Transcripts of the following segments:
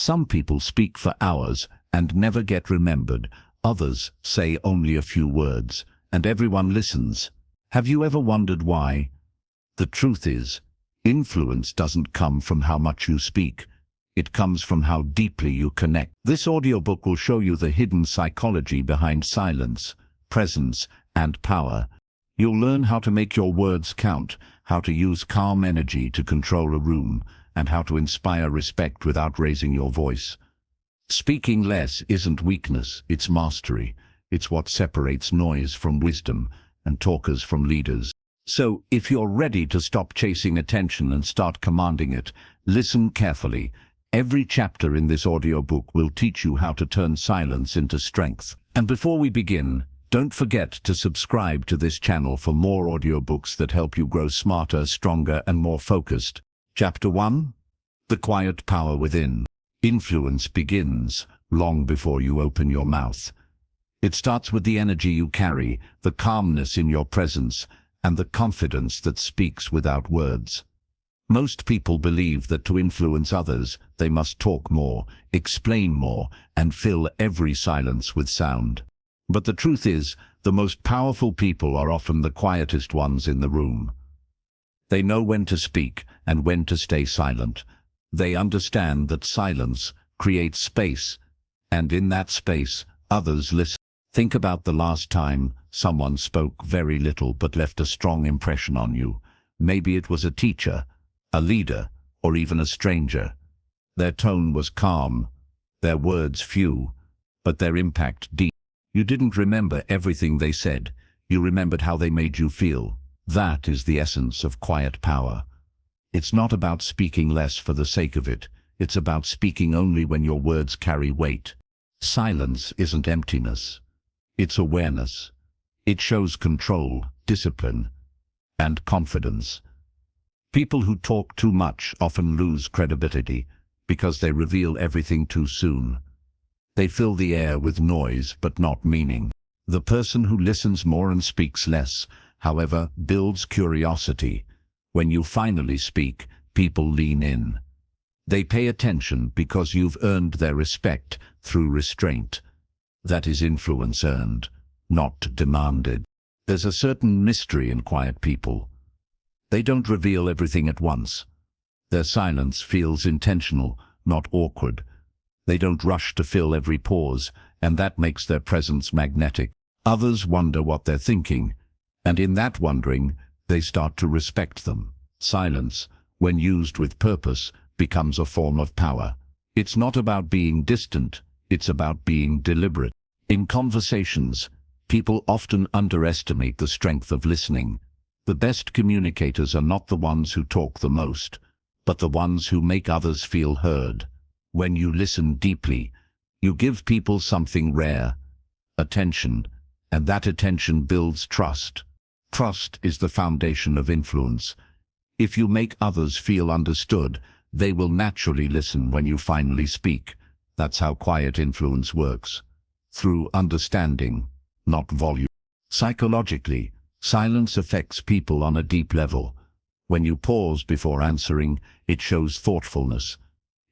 Some people speak for hours and never get remembered. Others say only a few words, and everyone listens. Have you ever wondered why? The truth is, influence doesn't come from how much you speak. It comes from how deeply you connect. This audiobook will show you the hidden psychology behind silence, presence, and power. You'll learn how to make your words count, how to use calm energy to control a room, and how to inspire respect without raising your voice. Speaking less isn't weakness, it's mastery. It's what separates noise from wisdom and talkers from leaders. So, if you're ready to stop chasing attention and start commanding it, listen carefully. Every chapter in this audiobook will teach you how to turn silence into strength. And before we begin, don't forget to subscribe to this channel for more audiobooks that help you grow smarter, stronger, and more focused. Chapter 1. The Quiet Power Within. Influence begins long before you open your mouth. It starts with the energy you carry, the calmness in your presence, and the confidence that speaks without words. Most people believe that to influence others, they must talk more, explain more, and fill every silence with sound. But the truth is, the most powerful people are often the quietest ones in the room. They know when to speak and when to stay silent. They understand that silence creates space, and in that space, others listen. Think about the last time someone spoke very little but left a strong impression on you. Maybe it was a teacher, a leader, or even a stranger. Their tone was calm, their words few, but their impact deep. You didn't remember everything they said, you remembered how they made you feel. That is the essence of quiet power. It's not about speaking less for the sake of it, it's about speaking only when your words carry weight. Silence isn't emptiness, it's awareness. It shows control, discipline, and confidence. People who talk too much often lose credibility because they reveal everything too soon. They fill the air with noise but not meaning. The person who listens more and speaks less, however, builds curiosity. When you finally speak, people lean in. They pay attention because you've earned their respect through restraint. That is influence earned, not demanded. There's a certain mystery in quiet people. They don't reveal everything at once. Their silence feels intentional, not awkward. They don't rush to fill every pause, and that makes their presence magnetic. Others wonder what they're thinking, and in that wondering, they start to respect them. Silence, when used with purpose, becomes a form of power. It's not about being distant, it's about being deliberate. In conversations, people often underestimate the strength of listening. The best communicators are not the ones who talk the most, but the ones who make others feel heard. When you listen deeply, you give people something rare, attention, and that attention builds trust. Trust is the foundation of influence. If you make others feel understood, they will naturally listen when you finally speak. That's how quiet influence works. Through understanding, not volume. Psychologically, silence affects people on a deep level. When you pause before answering, it shows thoughtfulness.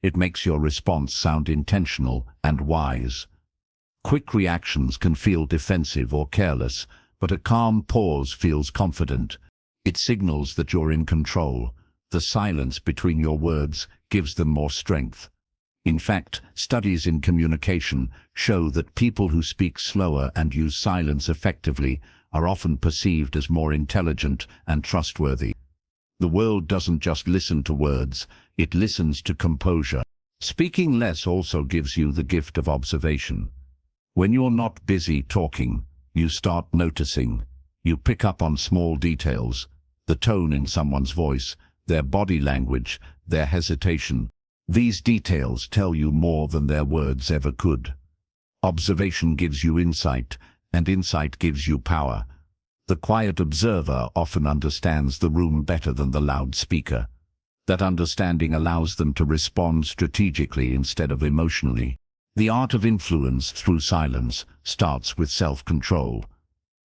It makes your response sound intentional and wise. Quick reactions can feel defensive or careless, but a calm pause feels confident. It signals that you're in control. The silence between your words gives them more strength. In fact, studies in communication show that people who speak slower and use silence effectively are often perceived as more intelligent and trustworthy. The world doesn't just listen to words, it listens to composure. Speaking less also gives you the gift of observation. When you're not busy talking, you start noticing. You pick up on small details, the tone in someone's voice, their body language, their hesitation. These details tell you more than their words ever could. Observation gives you insight, and insight gives you power. The quiet observer often understands the room better than the loud speaker. That understanding allows them to respond strategically instead of emotionally. The art of influence through silence starts with self-control.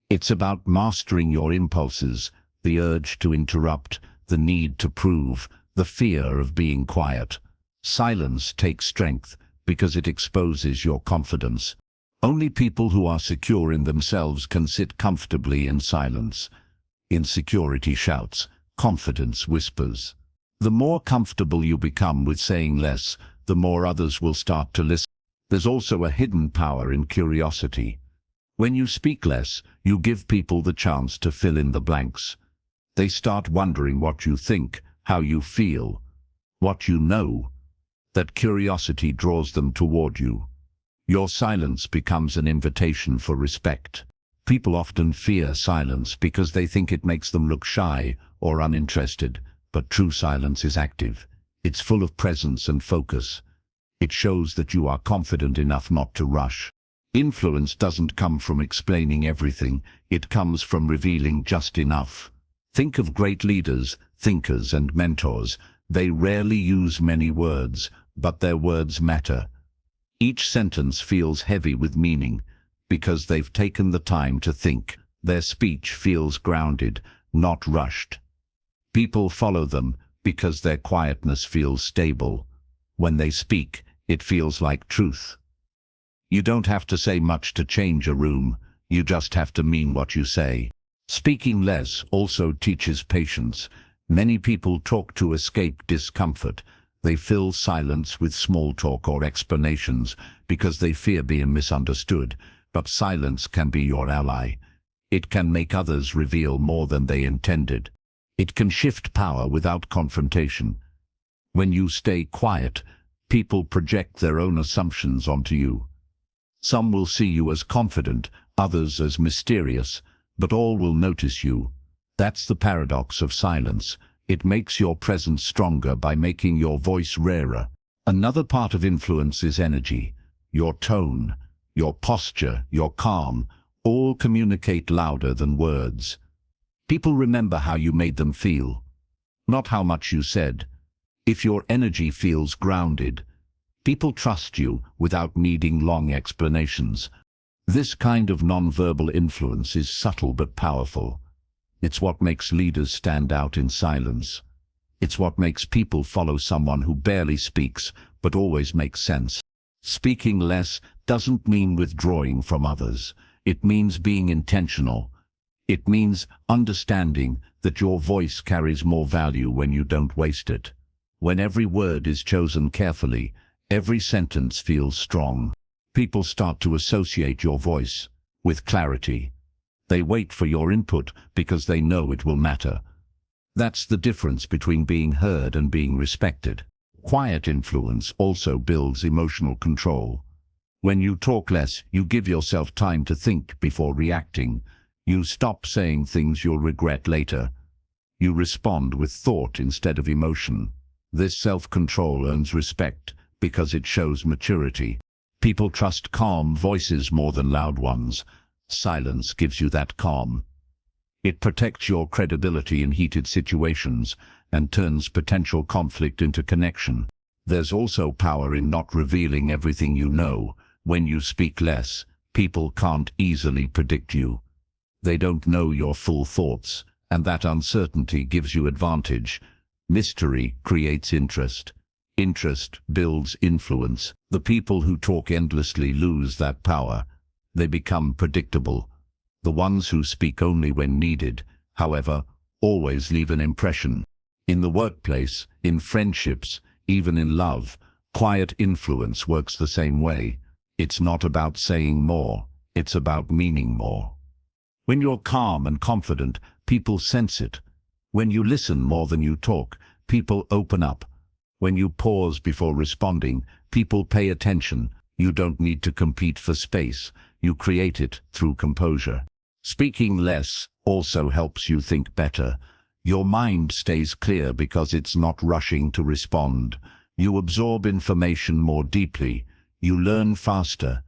It's about mastering your impulses, the urge to interrupt, the need to prove, the fear of being quiet. Silence takes strength because it exposes your confidence. Only people who are secure in themselves can sit comfortably in silence. Insecurity shouts, confidence whispers. The more comfortable you become with saying less, the more others will start to listen. There's also a hidden power in curiosity. When you speak less, you give people the chance to fill in the blanks. They start wondering what you think, how you feel, what you know. That curiosity draws them toward you. Your silence becomes an invitation for respect. People often fear silence because they think it makes them look shy or uninterested, but true silence is active. It's full of presence and focus. It shows that you are confident enough not to rush. Influence doesn't come from explaining everything, it comes from revealing just enough. Think of great leaders, thinkers, and mentors. They rarely use many words, but their words matter. Each sentence feels heavy with meaning because they've taken the time to think. Their speech feels grounded, not rushed. People follow them because their quietness feels stable. When they speak, it feels like truth. You don't have to say much to change a room, you just have to mean what you say. Speaking less also teaches patience. Many people talk to escape discomfort. They fill silence with small talk or explanations because they fear being misunderstood. But silence can be your ally. It can make others reveal more than they intended. It can shift power without confrontation. When you stay quiet, people project their own assumptions onto you. Some will see you as confident, others as mysterious, but all will notice you. That's the paradox of silence. It makes your presence stronger by making your voice rarer. Another part of influence is energy. Your tone, your posture, your calm, all communicate louder than words. People remember how you made them feel, not how much you said. If your energy feels grounded, people trust you without needing long explanations. This kind of nonverbal influence is subtle but powerful. It's what makes leaders stand out in silence. It's what makes people follow someone who barely speaks but always makes sense. Speaking less doesn't mean withdrawing from others. It means being intentional. It means understanding that your voice carries more value when you don't waste it. When every word is chosen carefully, every sentence feels strong. People start to associate your voice with clarity. They wait for your input because they know it will matter. That's the difference between being heard and being respected. Quiet influence also builds emotional control. When you talk less, you give yourself time to think before reacting. You stop saying things you'll regret later. You respond with thought instead of emotion. This self-control earns respect because it shows maturity. People trust calm voices more than loud ones. Silence gives you that calm. It protects your credibility in heated situations and turns potential conflict into connection. There's also power in not revealing everything you know. When you speak less, people can't easily predict you. They don't know your full thoughts, and that uncertainty gives you advantage. Mystery creates interest. Interest builds influence. The people who talk endlessly lose that power. They become predictable. The ones who speak only when needed, however, always leave an impression. In the workplace, in friendships, even in love, quiet influence works the same way. It's not about saying more, it's about meaning more. When you're calm and confident, people sense it. When you listen more than you talk, people open up. When you pause before responding, people pay attention. You don't need to compete for space. You create it through composure. Speaking less also helps you think better. Your mind stays clear because it's not rushing to respond. You absorb information more deeply. You learn faster.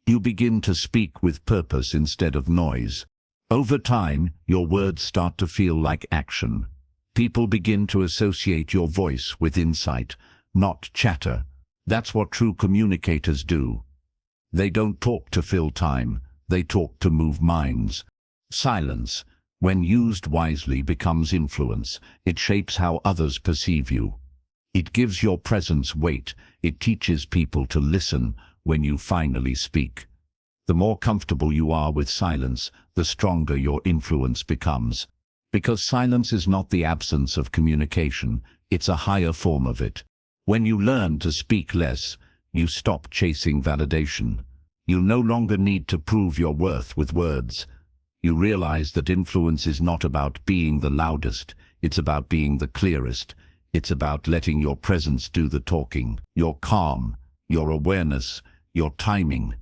You begin to speak with purpose instead of noise. Over time, your words start to feel like action. People begin to associate your voice with insight, not chatter. That's what true communicators do. They don't talk to fill time, they talk to move minds. Silence, when used wisely, becomes influence. It shapes how others perceive you. It gives your presence weight. It teaches people to listen when you finally speak. The more comfortable you are with silence, the stronger your influence becomes. Because silence is not the absence of communication, it's a higher form of it. When you learn to speak less, you stop chasing validation. You no longer need to prove your worth with words. You realize that influence is not about being the loudest, it's about being the clearest. It's about letting your presence do the talking. Your calm, your awareness, your timing.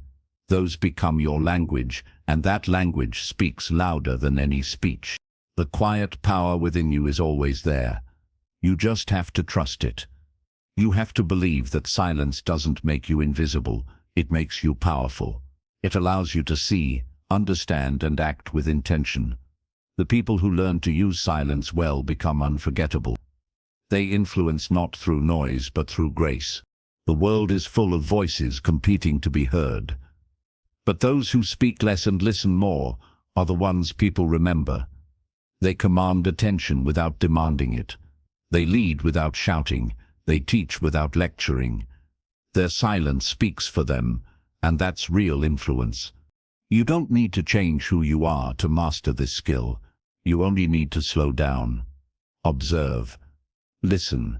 Those become your language, and that language speaks louder than any speech. The quiet power within you is always there. You just have to trust it. You have to believe that silence doesn't make you invisible, it makes you powerful. It allows you to see, understand, and act with intention. The people who learn to use silence well become unforgettable. They influence not through noise but through grace. The world is full of voices competing to be heard. But those who speak less and listen more are the ones people remember. They command attention without demanding it. They lead without shouting. They teach without lecturing. Their silence speaks for them, and that's real influence. You don't need to change who you are to master this skill. You only need to slow down. Observe. Listen.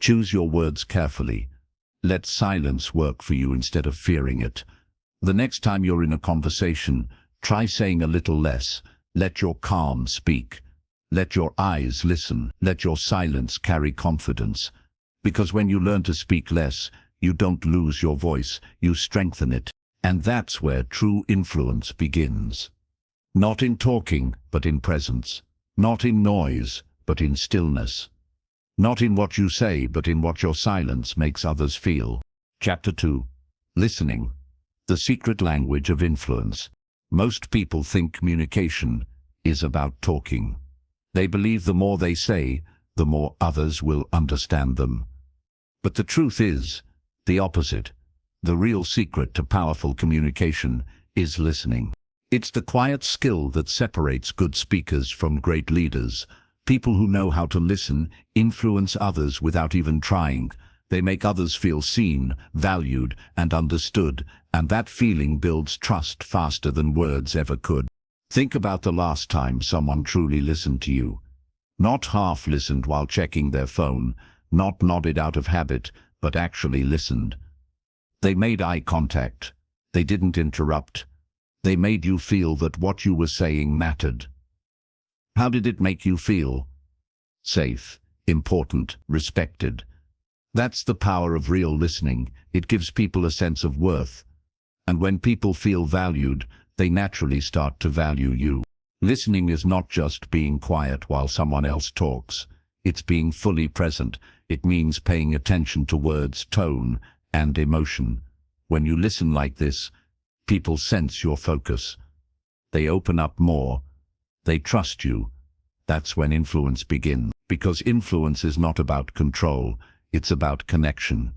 Choose your words carefully. Let silence work for you instead of fearing it. The next time you're in a conversation, try saying a little less. Let your calm speak. Let your eyes listen. Let your silence carry confidence. Because when you learn to speak less, you don't lose your voice, you strengthen it. And that's where true influence begins. Not in talking, but in presence. Not in noise, but in stillness. Not in what you say, but in what your silence makes others feel. Chapter 2. Listening. The secret language of influence. Most people think communication is about talking. They believe the more they say, the more others will understand them. But the truth is the opposite. The real secret to powerful communication is listening. It's the quiet skill that separates good speakers from great leaders. People who know how to listen influence others without even trying. They make others feel seen, valued, and understood, and that feeling builds trust faster than words ever could. Think about the last time someone truly listened to you. Not half listened while checking their phone, not nodded out of habit, but actually listened. They made eye contact. They didn't interrupt. They made you feel that what you were saying mattered. How did it make you feel? Safe, important, respected. That's the power of real listening. It gives people a sense of worth. And when people feel valued, they naturally start to value you. Listening is not just being quiet while someone else talks. It's being fully present. It means paying attention to words, tone, and emotion. When you listen like this, people sense your focus. They open up more. They trust you. That's when influence begins. Because influence is not about control, it's about connection.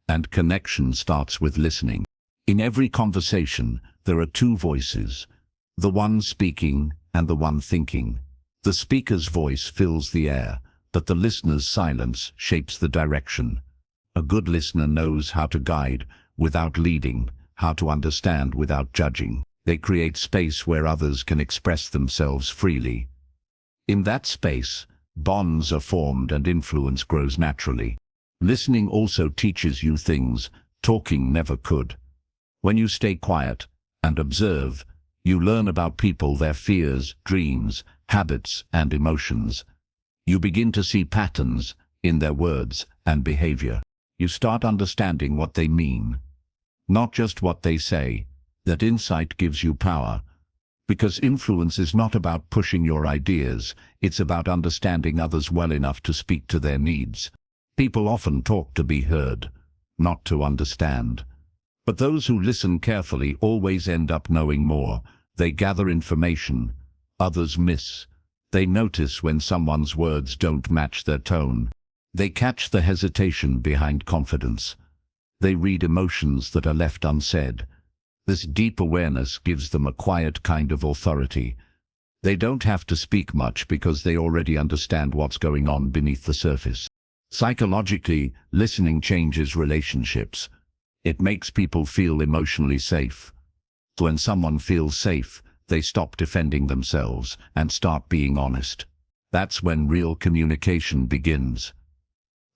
And connection starts with listening. In every conversation, there are two voices, the one speaking and the one thinking. The speaker's voice fills the air, but the listener's silence shapes the direction. A good listener knows how to guide without leading, how to understand without judging. They create space where others can express themselves freely. In that space, bonds are formed and influence grows naturally. Listening also teaches you things talking never could. When you stay quiet and observe, you learn about people, their fears, dreams, habits, and emotions. You begin to see patterns in their words and behavior. You start understanding what they mean, not just what they say. That insight gives you power. Because influence is not about pushing your ideas, it's about understanding others well enough to speak to their needs. People often talk to be heard, not to understand. But those who listen carefully always end up knowing more. They gather information others miss. They notice when someone's words don't match their tone. They catch the hesitation behind confidence. They read emotions that are left unsaid. This deep awareness gives them a quiet kind of authority. They don't have to speak much because they already understand what's going on beneath the surface. Psychologically, listening changes relationships. It makes people feel emotionally safe. When someone feels safe, they stop defending themselves and start being honest. That's when real communication begins.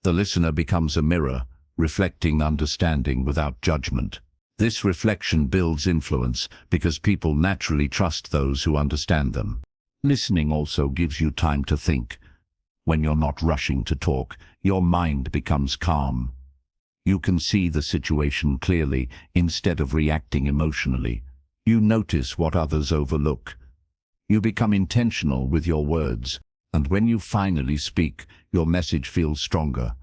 The listener becomes a mirror, reflecting understanding without judgment. This reflection builds influence because people naturally trust those who understand them. Listening also gives you time to think. When you're not rushing to talk, your mind becomes calm. You can see the situation clearly instead of reacting emotionally. You notice what others overlook. You become intentional with your words, and when you finally speak, your message feels stronger,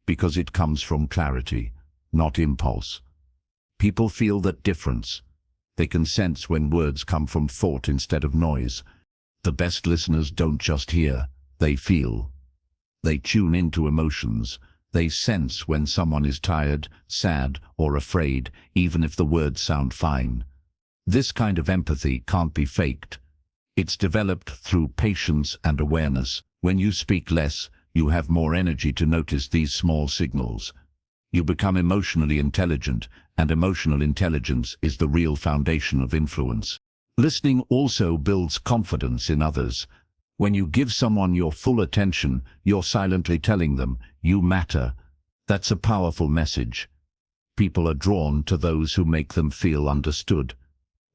because it comes from clarity, not impulse. People feel that difference. They can sense when words come from thought instead of noise. The best listeners don't just hear, they feel. They tune into emotions. They sense when someone is tired, sad, or afraid, even if the words sound fine. This kind of empathy can't be faked. It's developed through patience and awareness. When you speak less, you have more energy to notice these small signals. You become emotionally intelligent, and emotional intelligence is the real foundation of influence. Listening also builds confidence in others. When you give someone your full attention, you're silently telling them, you matter. That's a powerful message. People are drawn to those who make them feel understood.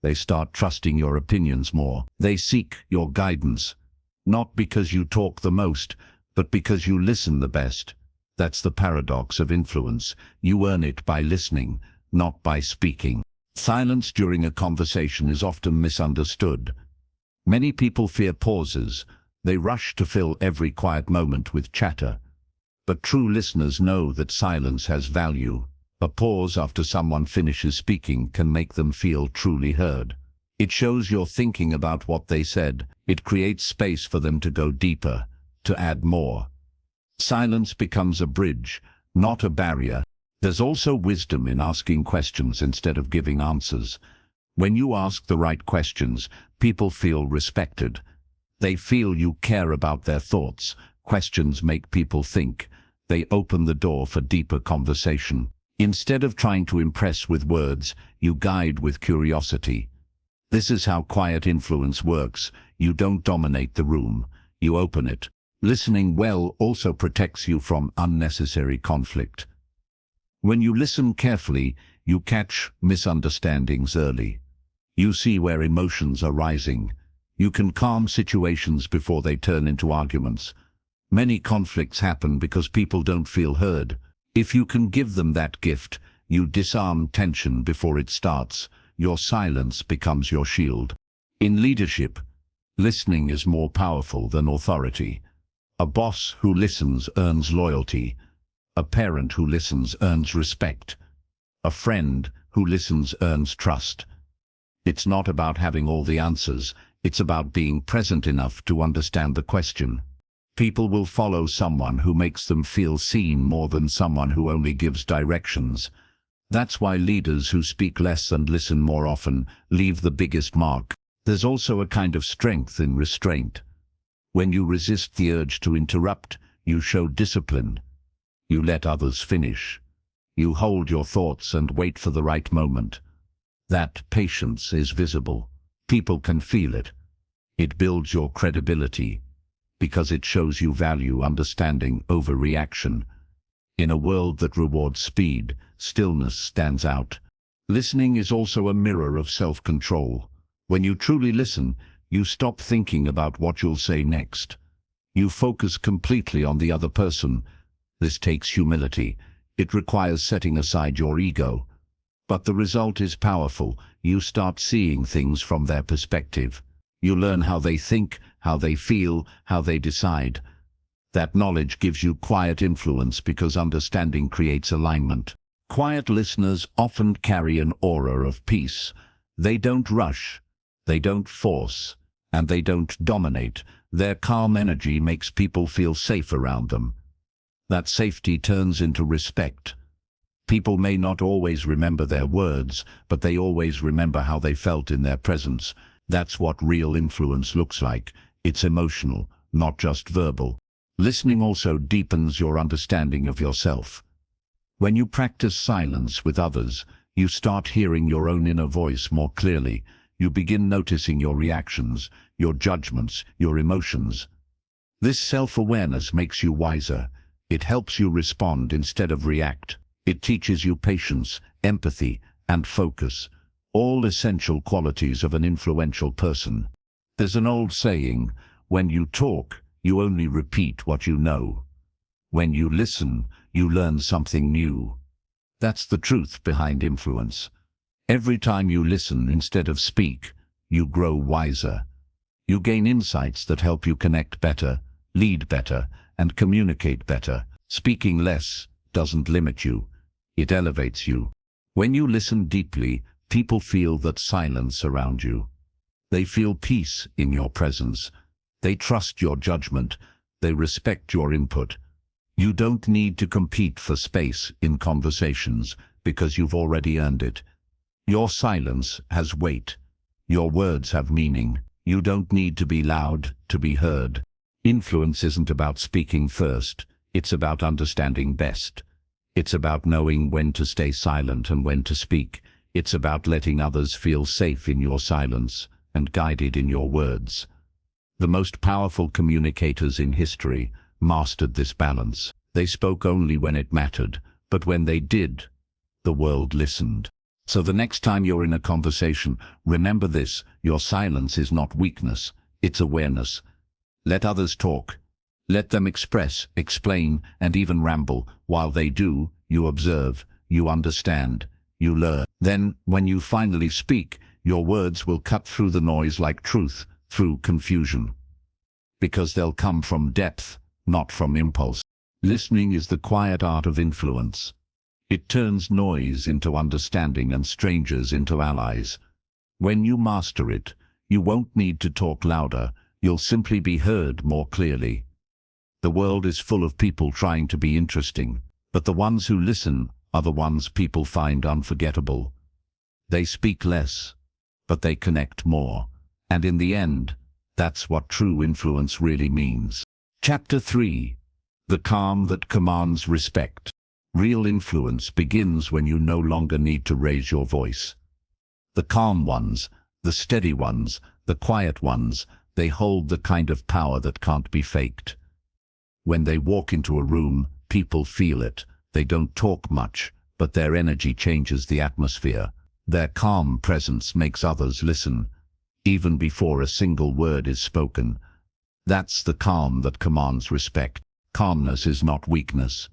They start trusting your opinions more. They seek your guidance, not because you talk the most, but because you listen the best. That's the paradox of influence. You earn it by listening, not by speaking. Silence during a conversation is often misunderstood. Many people fear pauses. They rush to fill every quiet moment with chatter. But true listeners know that silence has value. A pause after someone finishes speaking can make them feel truly heard. It shows you're thinking about what they said. It creates space for them to go deeper, to add more. Silence becomes a bridge, not a barrier. There's also wisdom in asking questions instead of giving answers. When you ask the right questions, people feel respected. They feel you care about their thoughts. Questions make people think. They open the door for deeper conversation. Instead of trying to impress with words, you guide with curiosity. This is how quiet influence works. You don't dominate the room, you open it. Listening well also protects you from unnecessary conflict. When you listen carefully, you catch misunderstandings early. You see where emotions are rising. You can calm situations before they turn into arguments. Many conflicts happen because people don't feel heard. If you can give them that gift, you disarm tension before it starts. Your silence becomes your shield. In leadership, listening is more powerful than authority. A boss who listens earns loyalty. A parent who listens earns respect. A friend who listens earns trust. It's not about having all the answers. It's about being present enough to understand the question. People will follow someone who makes them feel seen more than someone who only gives directions. That's why leaders who speak less and listen more often leave the biggest mark. There's also a kind of strength in restraint. When you resist the urge to interrupt, you show discipline. You let others finish. You hold your thoughts and wait for the right moment. That patience is visible. People can feel it. It builds your credibility, because it shows you value understanding over reaction. In a world that rewards speed, stillness stands out. Listening is also a mirror of self-control. When you truly listen, you stop thinking about what you'll say next. You focus completely on the other person. This takes humility. It requires setting aside your ego. But the result is powerful. You start seeing things from their perspective. You learn how they think, how they feel, how they decide. That knowledge gives you quiet influence because understanding creates alignment. Quiet listeners often carry an aura of peace. They don't rush, they don't force, and they don't dominate. Their calm energy makes people feel safe around them. That safety turns into respect. People may not always remember their words, but they always remember how they felt in their presence. That's what real influence looks like. It's emotional, not just verbal. Listening also deepens your understanding of yourself. When you practice silence with others, you start hearing your own inner voice more clearly. You begin noticing your reactions, your judgments, your emotions. This self-awareness makes you wiser. It helps you respond instead of react. It teaches you patience, empathy, and focus, all essential qualities of an influential person. There's an old saying, when you talk, you only repeat what you know. When you listen, you learn something new. That's the truth behind influence. Every time you listen instead of speak, you grow wiser. You gain insights that help you connect better, lead better, and communicate better. Speaking less doesn't limit you. It elevates you. When you listen deeply, people feel that silence around you. They feel peace in your presence. They trust your judgment. They respect your input. You don't need to compete for space in conversations because you've already earned it. Your silence has weight. Your words have meaning. You don't need to be loud to be heard. Influence isn't about speaking first. It's about understanding best. It's about knowing when to stay silent and when to speak. It's about letting others feel safe in your silence and guided in your words. The most powerful communicators in history mastered this balance. They spoke only when it mattered, but when they did, the world listened. So the next time you're in a conversation, remember this: your silence is not weakness, it's awareness. Let others talk. Let them express, explain, and even ramble. While they do, you observe, you understand, you learn. Then, when you finally speak, your words will cut through the noise like truth through confusion. Because they'll come from depth, not from impulse. Listening is the quiet art of influence. It turns noise into understanding and strangers into allies. When you master it, you won't need to talk louder. You'll simply be heard more clearly. The world is full of people trying to be interesting, but the ones who listen are the ones people find unforgettable. They speak less, but they connect more. And in the end, that's what true influence really means. Chapter 3. The calm that commands respect. Real influence begins when you no longer need to raise your voice. The calm ones, the steady ones, the quiet ones, they hold the kind of power that can't be faked. When they walk into a room, people feel it. They don't talk much, but their energy changes the atmosphere. Their calm presence makes others listen, even before a single word is spoken. That's the calm that commands respect. Calmness is not weakness.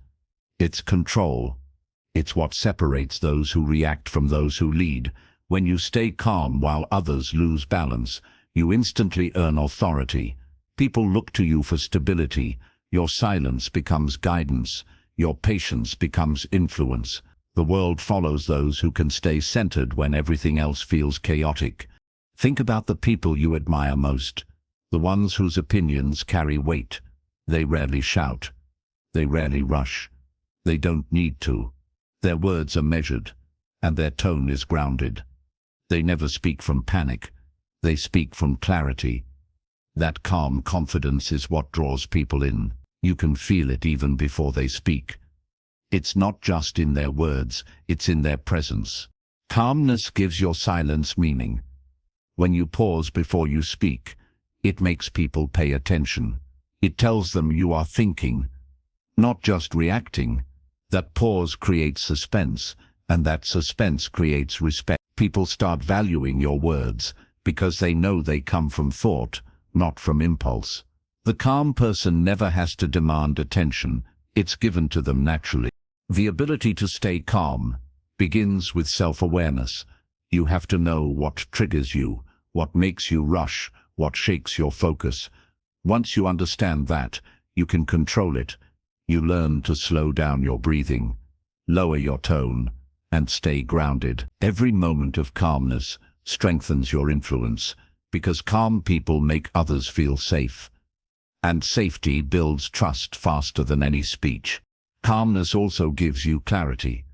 It's control. It's what separates those who react from those who lead. When you stay calm while others lose balance, you instantly earn authority. People look to you for stability. Your silence becomes guidance. Your patience becomes influence. The world follows those who can stay centered when everything else feels chaotic. Think about the people you admire most. The ones whose opinions carry weight. They rarely shout. They rarely rush. They don't need to. Their words are measured, and their tone is grounded. They never speak from panic. They speak from clarity. That calm confidence is what draws people in. You can feel it even before they speak. It's not just in their words, it's in their presence. Calmness gives your silence meaning. When you pause before you speak, it makes people pay attention. It tells them you are thinking, not just reacting. That pause creates suspense, and that suspense creates respect. People start valuing your words because they know they come from thought, not from impulse. The calm person never has to demand attention. It's given to them naturally. The ability to stay calm begins with self-awareness. You have to know what triggers you, what makes you rush, what shakes your focus. Once you understand that, you can control it. You learn to slow down your breathing, lower your tone, and stay grounded. Every moment of calmness strengthens your influence, because calm people make others feel safe. And safety builds trust faster than any speech. Calmness also gives you clarity.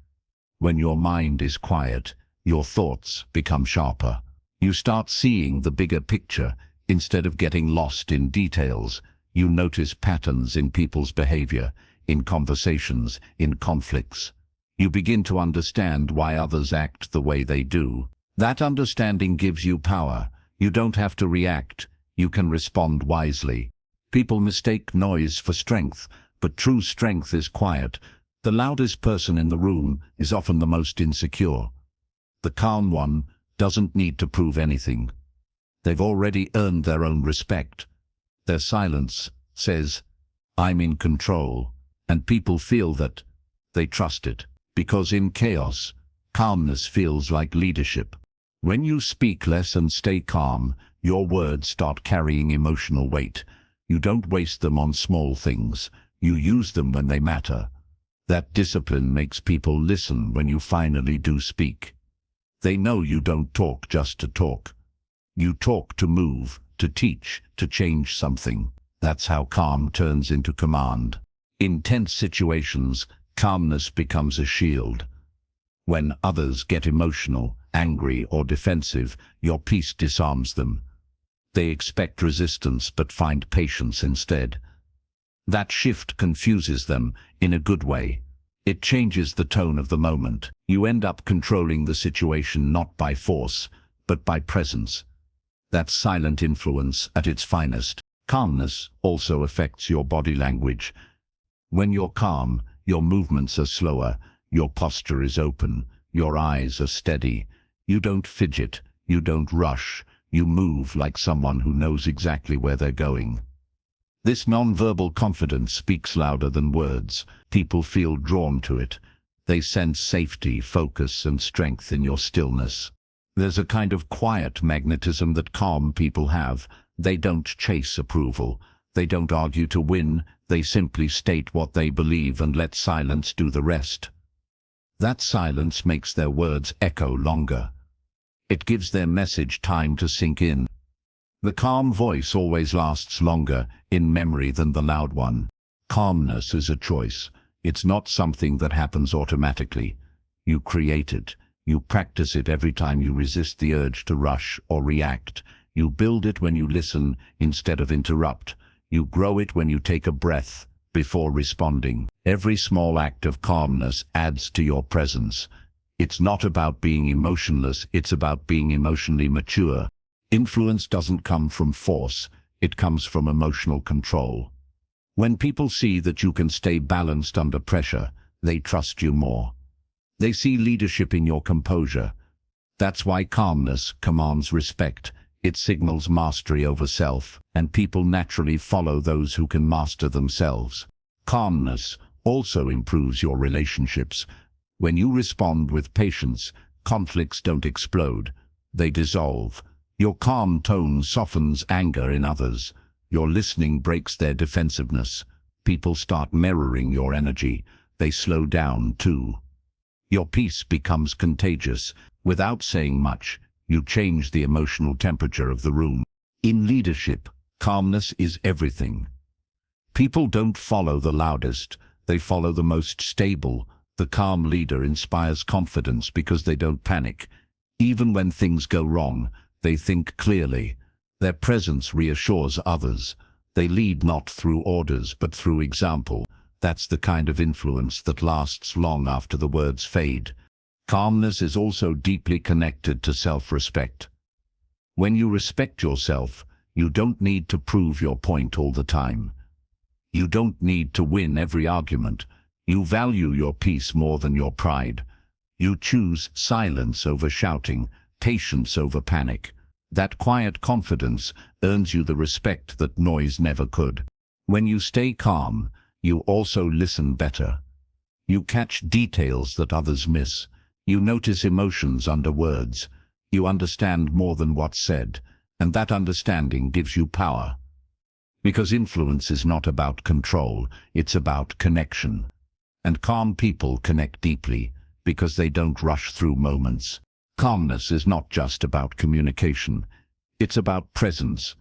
When your mind is quiet, your thoughts become sharper. You start seeing the bigger picture instead of getting lost in details. You notice patterns in people's behavior, in conversations, in conflicts. You begin to understand why others act the way they do. That understanding gives you power. You don't have to react. You can respond wisely. People mistake noise for strength, but true strength is quiet. The loudest person in the room is often the most insecure. The calm one doesn't need to prove anything. They've already earned their own respect. Their silence says, "I'm in control," and people feel that. They trust it, because in chaos, calmness feels like leadership. When you speak less and stay calm, your words start carrying emotional weight. You don't waste them on small things. You use them when they matter. That discipline makes people listen when you finally do speak. They know you don't talk just to talk. You talk to move, to teach, to change something. That's how calm turns into command. In tense situations, calmness becomes a shield. When others get emotional, angry, or defensive, your peace disarms them. They expect resistance but find patience instead. That shift confuses them in a good way. It changes the tone of the moment. You end up controlling the situation not by force, but by presence. That's silent influence at its finest. Calmness also affects your body language. When you're calm, your movements are slower, your posture is open, your eyes are steady. You don't fidget, you don't rush, you move like someone who knows exactly where they're going. This nonverbal confidence speaks louder than words. People feel drawn to it. They sense safety, focus, and strength in your stillness. There's a kind of quiet magnetism that calm people have. They don't chase approval. They don't argue to win. They simply state what they believe and let silence do the rest. That silence makes their words echo longer. It gives their message time to sink in. The calm voice always lasts longer in memory than the loud one. Calmness is a choice. It's not something that happens automatically. You create it. You practice it every time you resist the urge to rush or react. You build it when you listen instead of interrupt. You grow it when you take a breath before responding. Every small act of calmness adds to your presence. It's not about being emotionless, it's about being emotionally mature. Influence doesn't come from force, it comes from emotional control. When people see that you can stay balanced under pressure, they trust you more. They see leadership in your composure. That's why calmness commands respect. It signals mastery over self, and people naturally follow those who can master themselves. Calmness also improves your relationships. When you respond with patience, conflicts don't explode, they dissolve. Your calm tone softens anger in others. Your listening breaks their defensiveness. People start mirroring your energy. They slow down too. Your peace becomes contagious. Without saying much, you change the emotional temperature of the room. In leadership, calmness is everything. People don't follow the loudest, they follow the most stable. The calm leader inspires confidence because they don't panic. Even when things go wrong, they think clearly. Their presence reassures others. They lead not through orders but through example. That's the kind of influence that lasts long after the words fade. Calmness is also deeply connected to self-respect. When you respect yourself, you don't need to prove your point all the time. You don't need to win every argument. You value your peace more than your pride. You choose silence over shouting, patience over panic. That quiet confidence earns you the respect that noise never could. When you stay calm, you also listen better. You catch details that others miss. You notice emotions under words. You understand more than what's said, and that understanding gives you power. Because influence is not about control, it's about connection. And calm people connect deeply because they don't rush through moments. Calmness is not just about communication, it's about presence.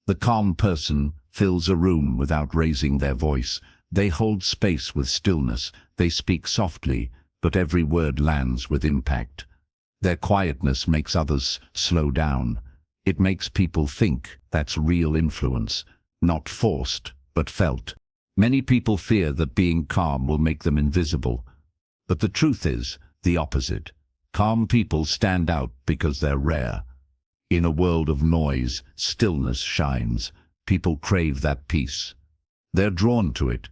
The calm person fills a room without raising their voice. They hold space with stillness. They speak softly, but every word lands with impact. Their quietness makes others slow down. It makes people think. That's real influence, not forced, but felt. Many people fear that being calm will make them invisible. But the truth is the opposite. Calm people stand out because they're rare. In a world of noise, stillness shines. People crave that peace. They're drawn to it.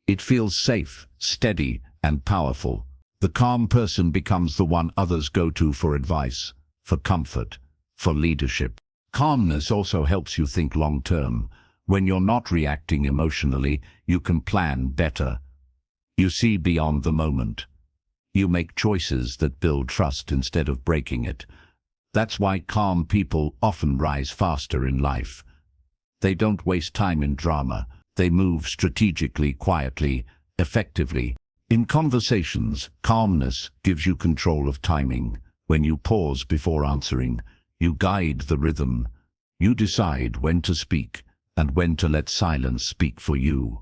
It feels safe, steady, and powerful. The calm person becomes the one others go to for advice, for comfort, for leadership. Calmness also helps you think long-term. When you're not reacting emotionally, you can plan better. You see beyond the moment. You make choices that build trust instead of breaking it. That's why calm people often rise faster in life. They don't waste time in drama. They move strategically, quietly, effectively. In conversations, calmness gives you control of timing. When you pause before answering, you guide the rhythm. You decide when to speak and when to let silence speak for you.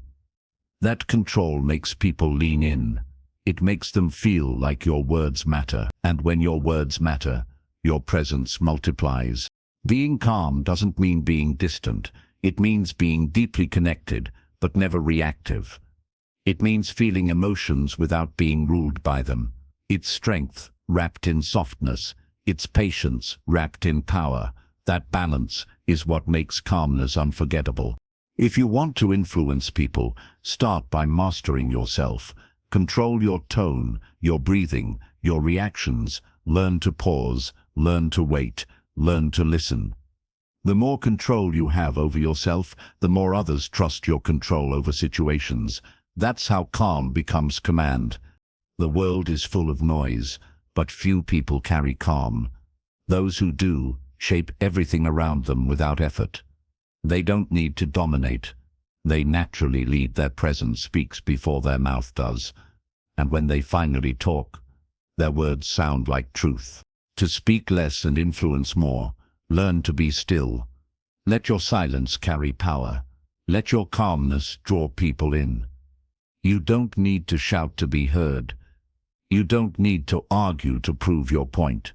That control makes people lean in. It makes them feel like your words matter. And when your words matter, your presence multiplies. Being calm doesn't mean being distant. It means being deeply connected, but never reactive. It means feeling emotions without being ruled by them. It's strength wrapped in softness. It's patience wrapped in power. That balance is what makes calmness unforgettable. If you want to influence people, start by mastering yourself. Control your tone, your breathing, your reactions. Learn to pause, learn to wait, learn to listen. The more control you have over yourself, the more others trust your control over situations. That's how calm becomes command. The world is full of noise, but few people carry calm. Those who do shape everything around them without effort. They don't need to dominate. They naturally lead. Their presence speaks before their mouth does. And when they finally talk, their words sound like truth. To speak less and influence more, learn to be still. Let your silence carry power. Let your calmness draw people in. You don't need to shout to be heard. You don't need to argue to prove your point.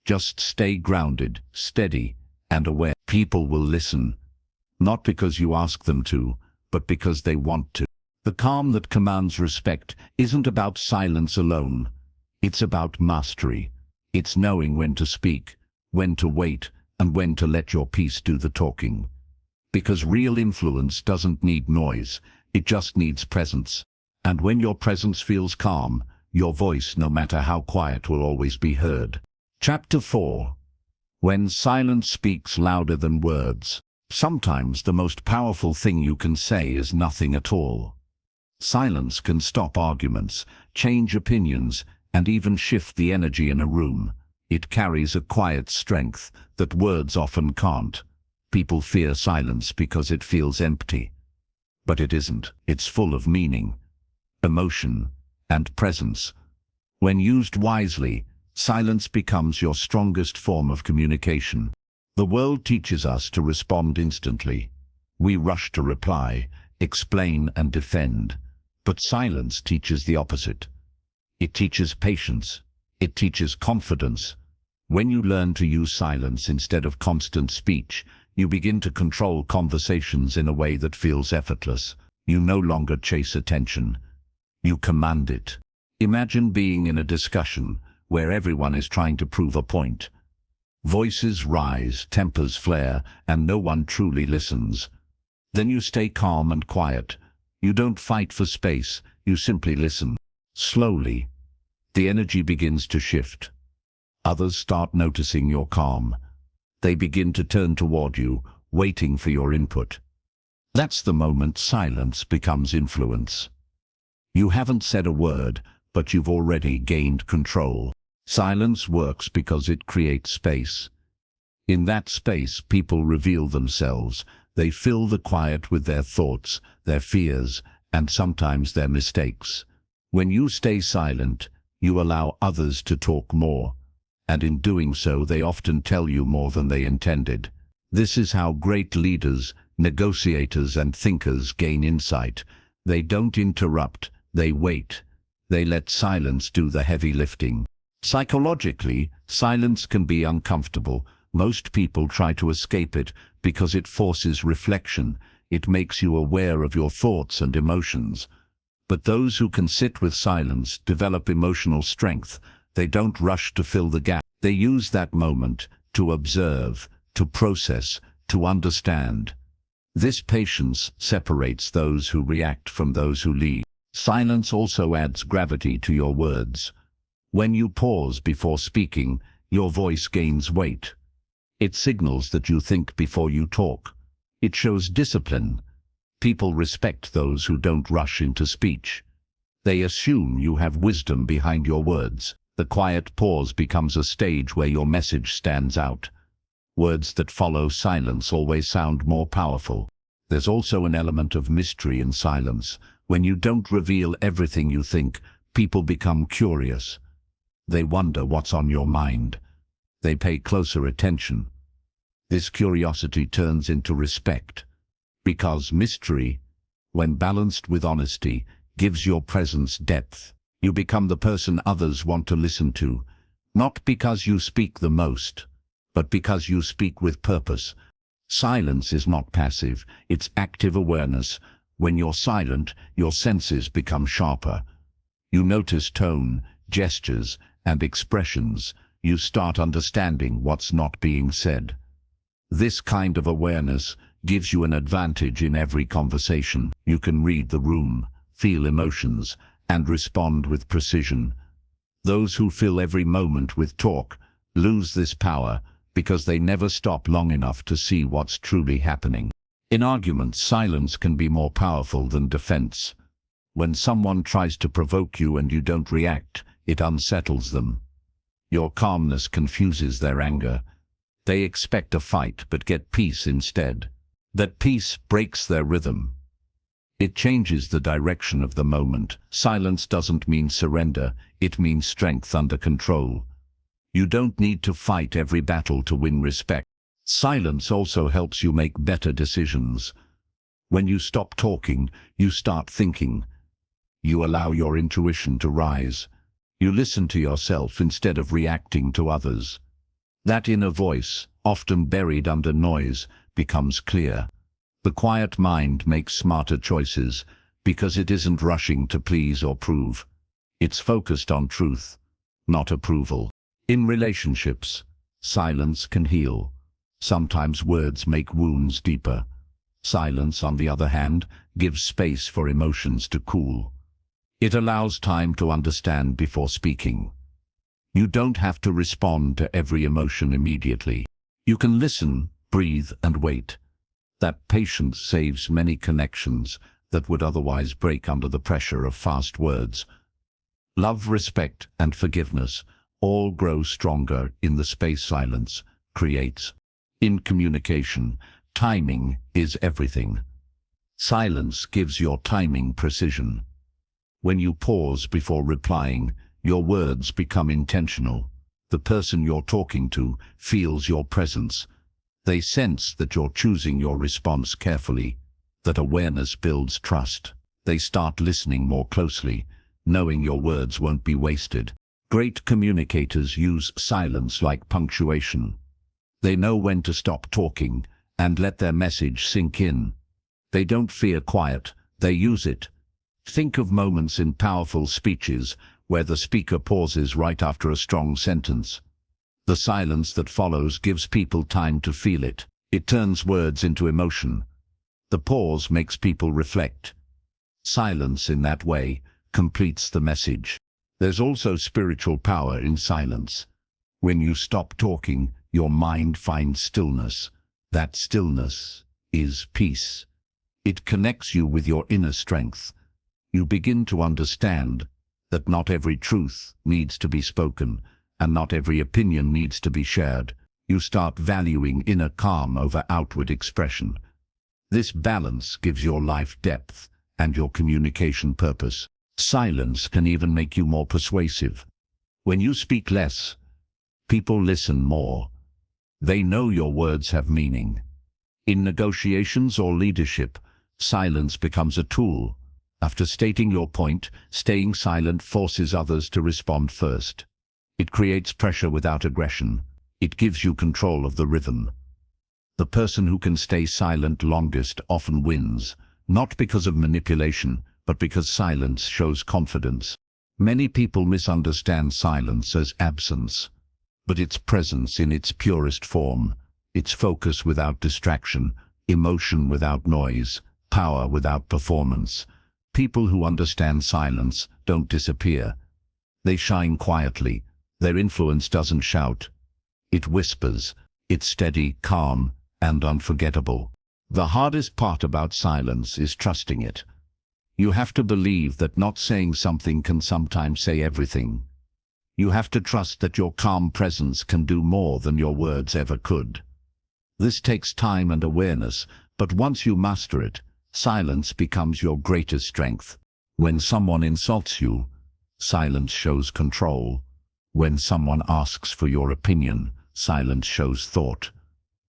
Just stay grounded, steady, and aware. People will listen, not because you ask them to, but because they want to. The calm that commands respect isn't about silence alone. It's about mastery. It's knowing when to speak, when to wait, and when to let your peace do the talking. Because real influence doesn't need noise, it just needs presence. And when your presence feels calm, your voice, no matter how quiet, will always be heard. Chapter 4. When silence speaks louder than words. Sometimes the most powerful thing you can say is nothing at all. Silence can stop arguments, change opinions, and even shift the energy in a room. It carries a quiet strength that words often can't. People fear silence because it feels empty. But it isn't. It's full of meaning, emotion, and presence. When used wisely, silence becomes your strongest form of communication. The world teaches us to respond instantly. We rush to reply, explain, and defend. But silence teaches the opposite. It teaches patience. It teaches confidence. When you learn to use silence instead of constant speech, you begin to control conversations in a way that feels effortless. You no longer chase attention. You command it. Imagine being in a discussion where everyone is trying to prove a point. Voices rise, tempers flare, and no one truly listens. Then you stay calm and quiet. You don't fight for space, you simply listen. Slowly, the energy begins to shift. Others start noticing your calm. They begin to turn toward you, waiting for your input. That's the moment silence becomes influence. You haven't said a word, but you've already gained control. Silence works because it creates space. In that space, people reveal themselves. They fill the quiet with their thoughts, their fears, and sometimes their mistakes. When you stay silent, you allow others to talk more. And in doing so, they often tell you more than they intended. This is how great leaders, negotiators, and thinkers gain insight. They don't interrupt, they wait. They let silence do the heavy lifting. Psychologically, silence can be uncomfortable. Most people try to escape it because it forces reflection. It makes you aware of your thoughts and emotions. But those who can sit with silence develop emotional strength. They don't rush to fill the gap. They use that moment to observe, to process, to understand. This patience separates those who react from those who lead. Silence also adds gravity to your words. When you pause before speaking, your voice gains weight. It signals that you think before you talk. It shows discipline. People respect those who don't rush into speech. They assume you have wisdom behind your words. The quiet pause becomes a stage where your message stands out. Words that follow silence always sound more powerful. There's also an element of mystery in silence. When you don't reveal everything you think, people become curious. They wonder what's on your mind. They pay closer attention. This curiosity turns into respect. Because mystery, when balanced with honesty, gives your presence depth. You become the person others want to listen to, not because you speak the most, but because you speak with purpose. Silence is not passive, it's active awareness. When you're silent, your senses become sharper. You notice tone, gestures, and expressions. You start understanding what's not being said. This kind of awareness gives you an advantage in every conversation. You can read the room, feel emotions, and respond with precision. Those who fill every moment with talk lose this power because they never stop long enough to see what's truly happening. In arguments, silence can be more powerful than defense. When someone tries to provoke you and you don't react, it unsettles them. Your calmness confuses their anger. They expect a fight but get peace instead. That peace breaks their rhythm. It changes the direction of the moment. Silence doesn't mean surrender, it means strength under control. You don't need to fight every battle to win respect. Silence also helps you make better decisions. When you stop talking, you start thinking. You allow your intuition to rise. You listen to yourself instead of reacting to others. That inner voice, often buried under noise, becomes clear. The quiet mind makes smarter choices because it isn't rushing to please or prove. It's focused on truth, not approval. In relationships, silence can heal. Sometimes words make wounds deeper. Silence, on the other hand, gives space for emotions to cool. It allows time to understand before speaking. You don't have to respond to every emotion immediately. You can listen, breathe, and wait. That patience saves many connections that would otherwise break under the pressure of fast words. Love, respect, and forgiveness all grow stronger in the space silence creates. In communication, timing is everything. Silence gives your timing precision. When you pause before replying, your words become intentional. The person you're talking to feels your presence. They sense that you're choosing your response carefully. That awareness builds trust. They start listening more closely, knowing your words won't be wasted. Great communicators use silence like punctuation. They know when to stop talking and let their message sink in. They don't fear quiet, they use it. Think of moments in powerful speeches where the speaker pauses right after a strong sentence. The silence that follows gives people time to feel it. It turns words into emotion. The pause makes people reflect. Silence in that way completes the message. There's also spiritual power in silence. When you stop talking, your mind finds stillness. That stillness is peace. It connects you with your inner strength. You begin to understand that not every truth needs to be spoken, and not every opinion needs to be shared. You start valuing inner calm over outward expression. This balance gives your life depth and your communication purpose. Silence can even make you more persuasive. When you speak less, people listen more. They know your words have meaning. In negotiations or leadership, silence becomes a tool. After stating your point, staying silent forces others to respond first. It creates pressure without aggression. It gives you control of the rhythm. The person who can stay silent longest often wins, not because of manipulation, but because silence shows confidence. Many people misunderstand silence as absence, but it's presence in its purest form. It's focus without distraction, emotion without noise, power without performance. People who understand silence don't disappear. They shine quietly. Their influence doesn't shout. It whispers. It's steady, calm, and unforgettable. The hardest part about silence is trusting it. You have to believe that not saying something can sometimes say everything. You have to trust that your calm presence can do more than your words ever could. This takes time and awareness, but once you master it, silence becomes your greatest strength. When someone insults you, silence shows control. When someone asks for your opinion, silence shows thought.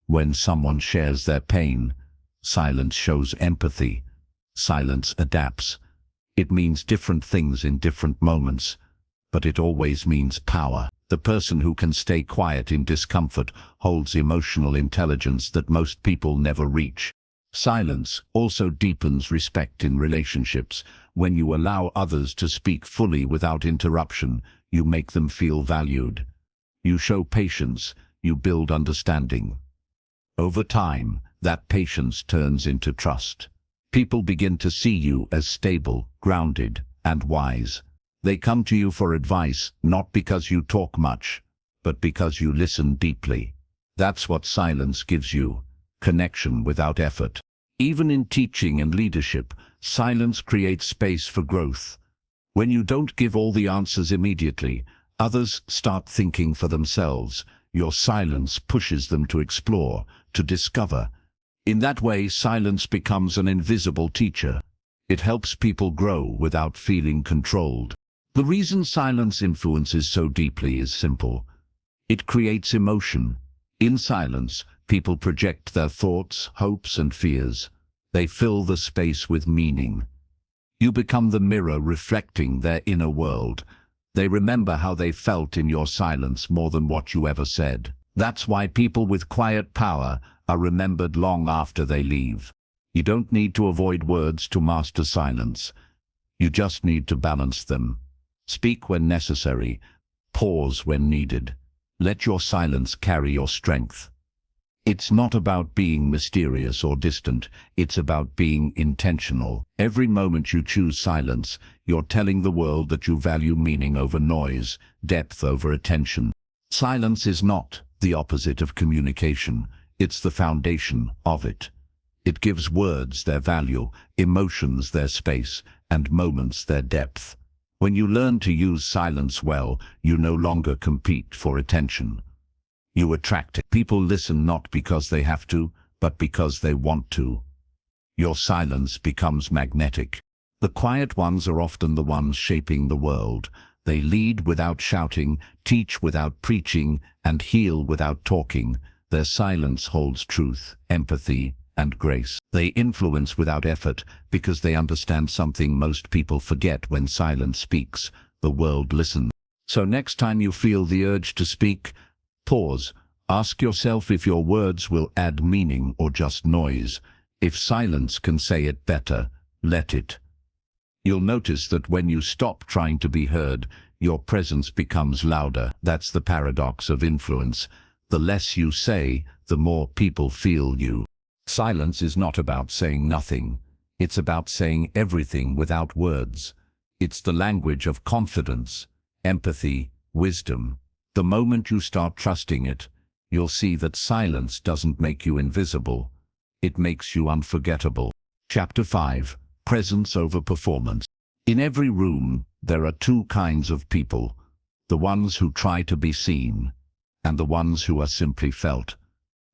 When someone shares their pain, silence shows empathy. Silence adapts. It means different things in different moments, but it always means power. The person who can stay quiet in discomfort holds emotional intelligence that most people never reach. Silence also deepens respect in relationships. When you allow others to speak fully without interruption, you make them feel valued. You show patience, you build understanding. Over time, that patience turns into trust. People begin to see you as stable, grounded, and wise. They come to you for advice, not because you talk much, but because you listen deeply. That's what silence gives you, connection without effort. Even in teaching and leadership, silence creates space for growth. When you don't give all the answers immediately, others start thinking for themselves. Your silence pushes them to explore, to discover. In that way, silence becomes an invisible teacher. It helps people grow without feeling controlled. The reason silence influences so deeply is simple. It creates emotion. In silence, people project their thoughts, hopes, and fears. They fill the space with meaning. You become the mirror reflecting their inner world. They remember how they felt in your silence more than what you ever said. That's why people with quiet power are remembered long after they leave. You don't need to avoid words to master silence. You just need to balance them. Speak when necessary. Pause when needed. Let your silence carry your strength. It's not about being mysterious or distant. It's about being intentional. Every moment you choose silence, you're telling the world that you value meaning over noise, depth over attention. Silence is not the opposite of communication. It's the foundation of it. It gives words their value, emotions their space, and moments their depth. When you learn to use silence well, you no longer compete for attention. You attract it. People listen not because they have to, but because they want to. Your silence becomes magnetic. The quiet ones are often the ones shaping the world. They lead without shouting, teach without preaching, and heal without talking. Their silence holds truth, empathy, and grace. They influence without effort because they understand something most people forget. When silence speaks, the world listens. So next time you feel the urge to speak, pause. Ask yourself if your words will add meaning or just noise. If silence can say it better, let it. You'll notice that when you stop trying to be heard, your presence becomes louder. That's the paradox of influence. The less you say, the more people feel you. Silence is not about saying nothing. It's about saying everything without words. It's the language of confidence, empathy, wisdom. The moment you start trusting it, you'll see that silence doesn't make you invisible. It makes you unforgettable. Chapter 5. Presence over performance. In every room, there are two kinds of people: the ones who try to be seen, and the ones who are simply felt.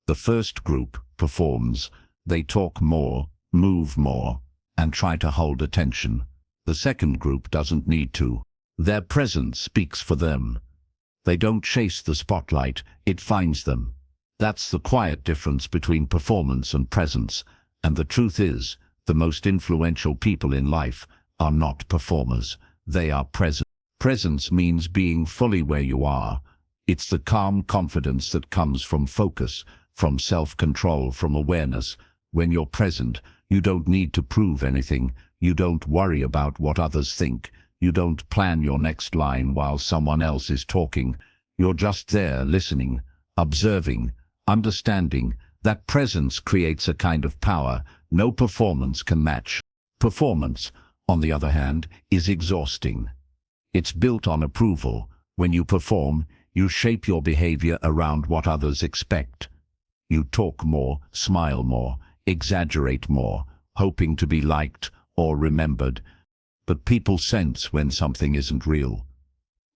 The first group performs. They talk more, move more, and try to hold attention. The second group doesn't need to. Their presence speaks for them. They don't chase the spotlight, it finds them. That's the quiet difference between performance and presence. And the truth is, the most influential people in life are not performers, they are present. Presence means being fully where you are. It's the calm confidence that comes from focus, from self-control, from awareness. When you're present, you don't need to prove anything. You don't worry about what others think. You don't plan your next line while someone else is talking. You're just there, listening, observing, understanding. That presence creates a kind of power no performance can match. Performance, on the other hand, is exhausting. It's built on approval. When you perform, you shape your behavior around what others expect. You talk more, smile more, exaggerate more, hoping to be liked or remembered. But people sense when something isn't real.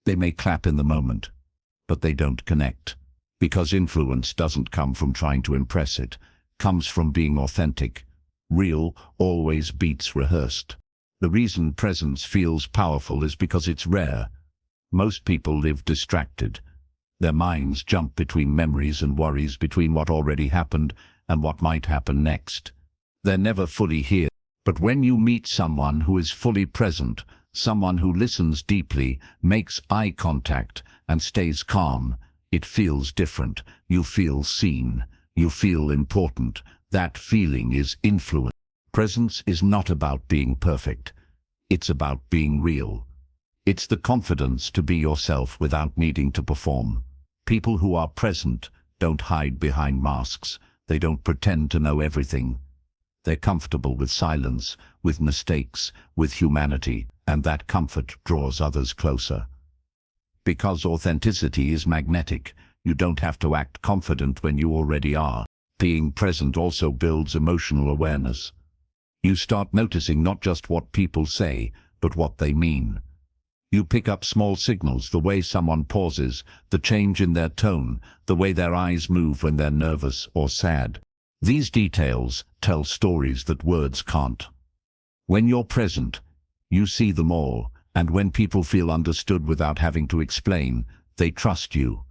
They may clap in the moment, but they don't connect. Because influence doesn't come from trying to impress, it comes from being authentic. Real always beats rehearsed. The reason presence feels powerful is because it's rare. Most people live distracted. Their minds jump between memories and worries, between what already happened and what might happen next. They're never fully here. But when you meet someone who is fully present, someone who listens deeply, makes eye contact, and stays calm, it feels different. You feel seen. You feel important. That feeling is influence. Presence is not about being perfect. It's about being real. It's the confidence to be yourself without needing to perform. People who are present don't hide behind masks. They don't pretend to know everything. They're comfortable with silence, with mistakes, with humanity, and that comfort draws others closer. Because authenticity is magnetic, you don't have to act confident when you already are. Being present also builds emotional awareness. You start noticing not just what people say, but what they mean. You pick up small signals, the way someone pauses, the change in their tone, the way their eyes move when they're nervous or sad. These details tell stories that words can't. When you're present, you see them all, and when people feel understood without having to explain, they trust you.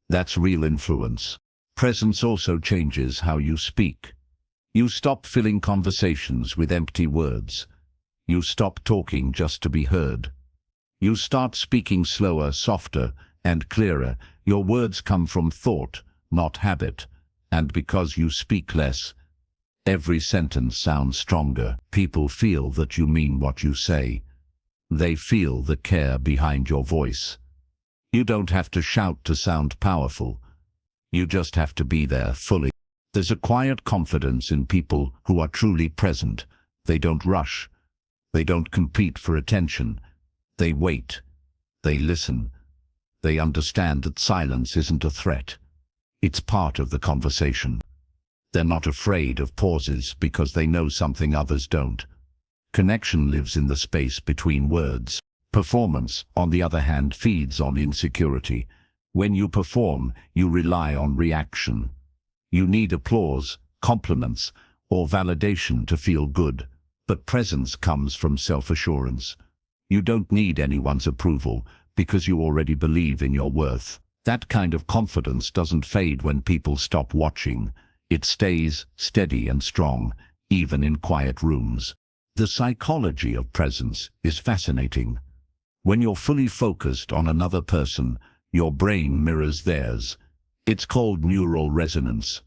That's real influence. Presence also changes how you speak. You stop filling conversations with empty words. You stop talking just to be heard. You start speaking slower, softer, and clearer. Your words come from thought, not habit. And because you speak less, every sentence sounds stronger. People feel that you mean what you say. They feel the care behind your voice. You don't have to shout to sound powerful. You just have to be there fully. There's a quiet confidence in people who are truly present. They don't rush. They don't compete for attention. They wait. They listen. They understand that silence isn't a threat. It's part of the conversation. They're not afraid of pauses because they know something others don't. Connection lives in the space between words. Performance, on the other hand, feeds on insecurity. When you perform, you rely on reaction. You need applause, compliments, or validation to feel good. But presence comes from self-assurance. You don't need anyone's approval because you already believe in your worth. That kind of confidence doesn't fade when people stop watching. It stays steady and strong, even in quiet rooms. The psychology of presence is fascinating. When you're fully focused on another person, your brain mirrors theirs. It's called neural resonance.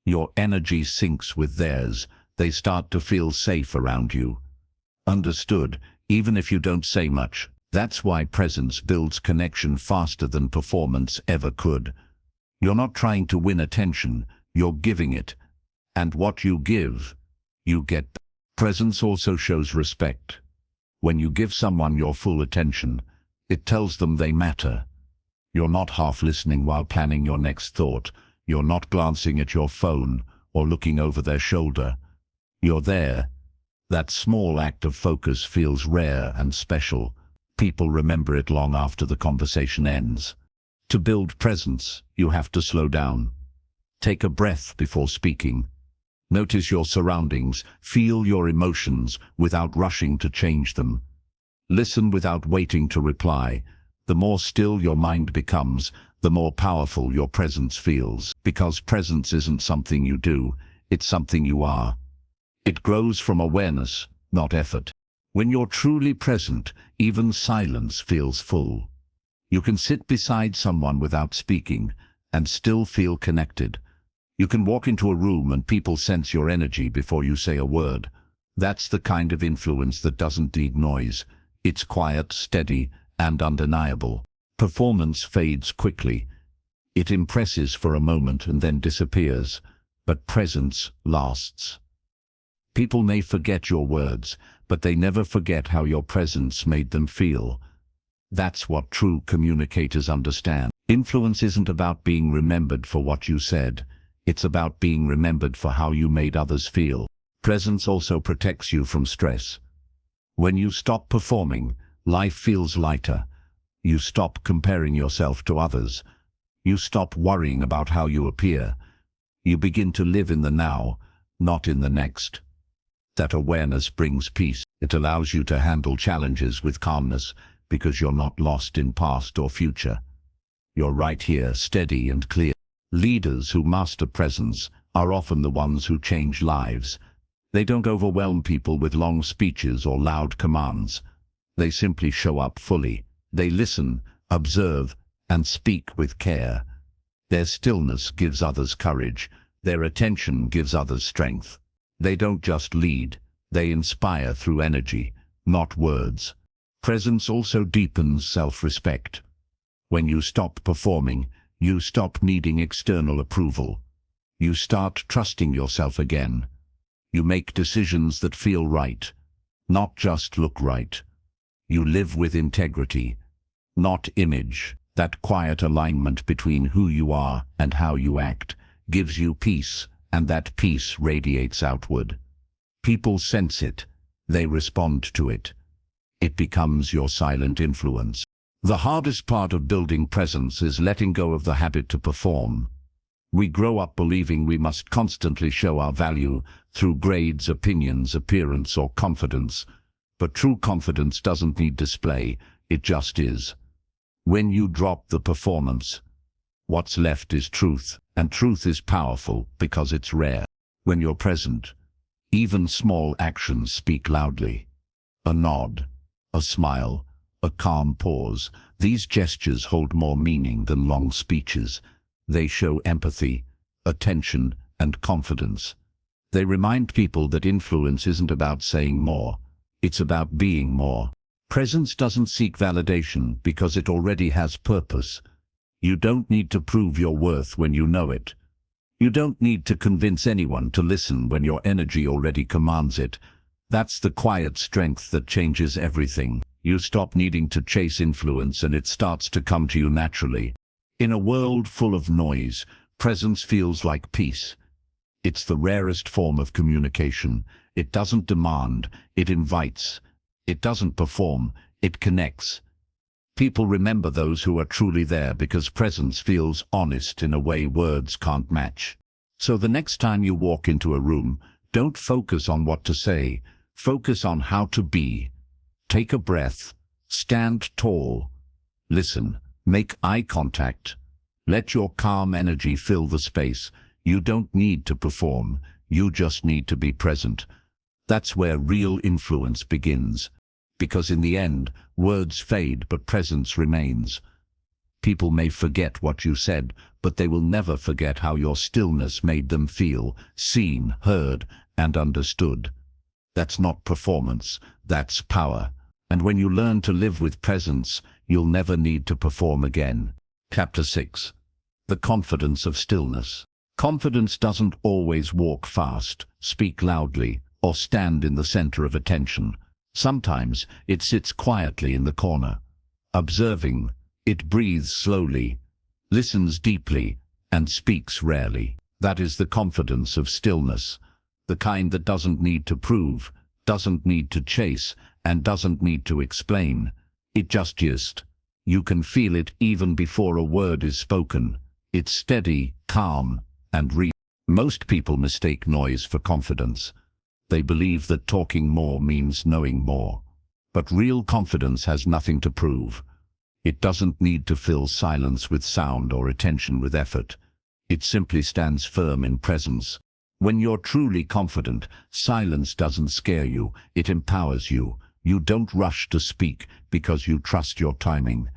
Your energy syncs with theirs. They start to feel safe around you. Understood, even if you don't say much. That's why presence builds connection faster than performance ever could. You're not trying to win attention, you're giving it. And what you give, you get. Presence also shows respect. When you give someone your full attention, it tells them they matter. You're not half listening while planning your next thought. You're not glancing at your phone or looking over their shoulder. You're there. That small act of focus feels rare and special. People remember it long after the conversation ends. To build presence, you have to slow down. Take a breath before speaking. Notice your surroundings, feel your emotions without rushing to change them. Listen without waiting to reply. The more still your mind becomes, the more powerful your presence feels. Because presence isn't something you do, it's something you are. It grows from awareness, not effort. When you're truly present, even silence feels full. You can sit beside someone without speaking and still feel connected. You can walk into a room and people sense your energy before you say a word. That's the kind of influence that doesn't need noise. It's quiet, steady, and undeniable. Performance fades quickly. It impresses for a moment and then disappears, but presence lasts. People may forget your words, but they never forget how your presence made them feel. That's what true communicators understand. Influence isn't about being remembered for what you said. It's about being remembered for how you made others feel. Presence also protects you from stress. When you stop performing, life feels lighter. You stop comparing yourself to others. You stop worrying about how you appear. You begin to live in the now, not in the next. That awareness brings peace. It allows you to handle challenges with calmness because you're not lost in past or future. You're right here, steady and clear. Leaders who master presence are often the ones who change lives. They don't overwhelm people with long speeches or loud commands. They simply show up fully. They listen, observe, and speak with care. Their stillness gives others courage. Their attention gives others strength. They don't just lead, they inspire through energy, not words. Presence also deepens self-respect. When you stop performing, you stop needing external approval. You start trusting yourself again. You make decisions that feel right, not just look right. You live with integrity, not image. That quiet alignment between who you are and how you act gives you peace, and that peace radiates outward. People sense it. They respond to it. It becomes your silent influence. The hardest part of building presence is letting go of the habit to perform. We grow up believing we must constantly show our value through grades, opinions, appearance, or confidence. But true confidence doesn't need display, it just is. When you drop the performance, what's left is truth, and truth is powerful because it's rare. When you're present, even small actions speak loudly. A nod, a smile, a calm pause. These gestures hold more meaning than long speeches. They show empathy, attention, and confidence. They remind people that influence isn't about saying more, it's about being more. Presence doesn't seek validation because it already has purpose. You don't need to prove your worth when you know it. You don't need to convince anyone to listen when your energy already commands it. That's the quiet strength that changes everything. You stop needing to chase influence and it starts to come to you naturally. In a world full of noise, presence feels like peace. It's the rarest form of communication. It doesn't demand, it invites. It doesn't perform, it connects. People remember those who are truly there because presence feels honest in a way words can't match. So the next time you walk into a room, don't focus on what to say, focus on how to be. Take a breath, stand tall, listen, make eye contact. Let your calm energy fill the space. You don't need to perform, you just need to be present. That's where real influence begins. Because in the end, words fade but presence remains. People may forget what you said, but they will never forget how your stillness made them feel, seen, heard, and understood. That's not performance, that's power. And when you learn to live with presence, you'll never need to perform again. Chapter 6. The confidence of stillness. Confidence doesn't always walk fast, speak loudly, or stand in the center of attention. Sometimes it sits quietly in the corner. Observing, it breathes slowly, listens deeply, and speaks rarely. That is the confidence of stillness, the kind that doesn't need to prove, doesn't need to chase, and doesn't need to explain. It just is. You can feel it even before a word is spoken. It's steady, calm, and real. Most people mistake noise for confidence. They believe that talking more means knowing more. But real confidence has nothing to prove. It doesn't need to fill silence with sound or attention with effort. It simply stands firm in presence. When you're truly confident, silence doesn't scare you, it empowers you. You don't rush to speak because you trust your timing.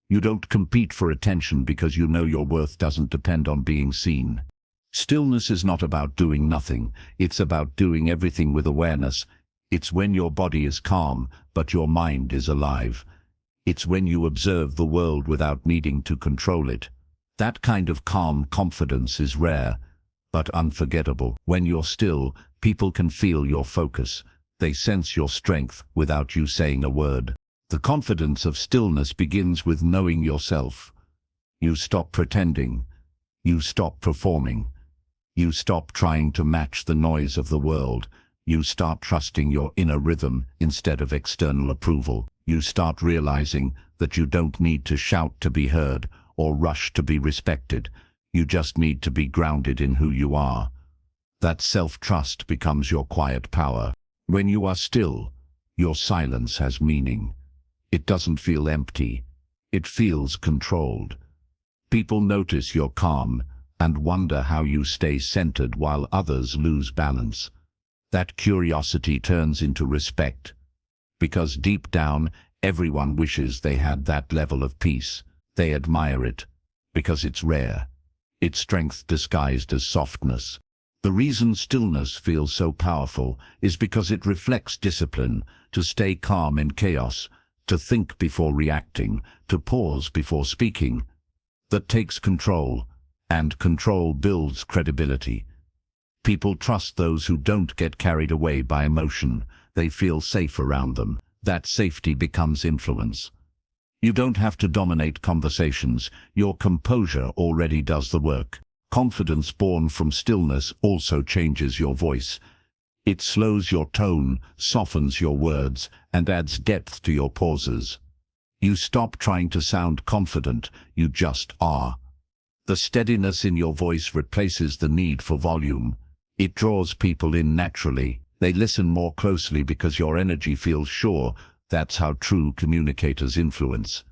You don't compete for attention because you know your worth doesn't depend on being seen. Stillness is not about doing nothing, it's about doing everything with awareness. It's when your body is calm, but your mind is alive. It's when you observe the world without needing to control it. That kind of calm confidence is rare, but unforgettable. When you're still, people can feel your focus. They sense your strength without you saying a word. The confidence of stillness begins with knowing yourself. You stop pretending. You stop performing. You stop trying to match the noise of the world. You start trusting your inner rhythm instead of external approval. You start realizing that you don't need to shout to be heard or rush to be respected. You just need to be grounded in who you are. That self-trust becomes your quiet power. When you are still, your silence has meaning. It doesn't feel empty. It feels controlled. People notice you're calm and wonder how you stay centered while others lose balance. That curiosity turns into respect, because deep down, everyone wishes they had that level of peace. They admire it, because it's rare. It's strength disguised as softness. The reason stillness feels so powerful is because it reflects discipline, to stay calm in chaos, to think before reacting, to pause before speaking. That takes control, and control builds credibility. People trust those who don't get carried away by emotion. They feel safe around them. That safety becomes influence. You don't have to dominate conversations. Your composure already does the work. Confidence born from stillness also changes your voice. It slows your tone, softens your words, and adds depth to your pauses. You stop trying to sound confident, you just are. The steadiness in your voice replaces the need for volume. It draws people in naturally. They listen more closely because your energy feels sure. That's how true communicators influence.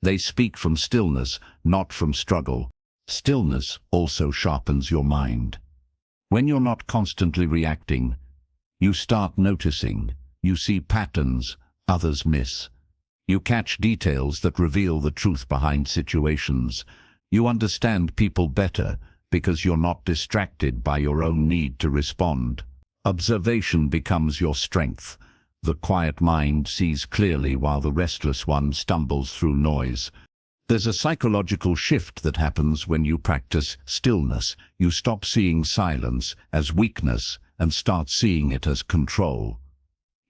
They speak from stillness, not from struggle. Stillness also sharpens your mind. When you're not constantly reacting, you start noticing. You see patterns others miss. You catch details that reveal the truth behind situations. You understand people better because you're not distracted by your own need to respond. Observation becomes your strength. The quiet mind sees clearly while the restless one stumbles through noise. There's a psychological shift that happens when you practice stillness. You stop seeing silence as weakness and start seeing it as control.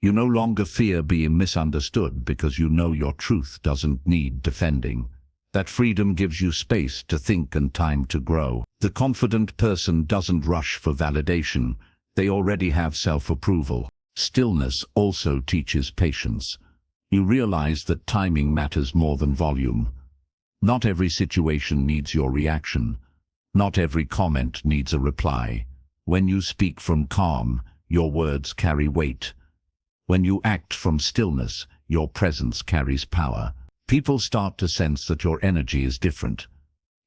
You no longer fear being misunderstood because you know your truth doesn't need defending. That freedom gives you space to think and time to grow. The confident person doesn't rush for validation. They already have self-approval. Stillness also teaches patience. You realize that timing matters more than volume. Not every situation needs your reaction. Not every comment needs a reply. When you speak from calm, your words carry weight. When you act from stillness, your presence carries power. People start to sense that your energy is different.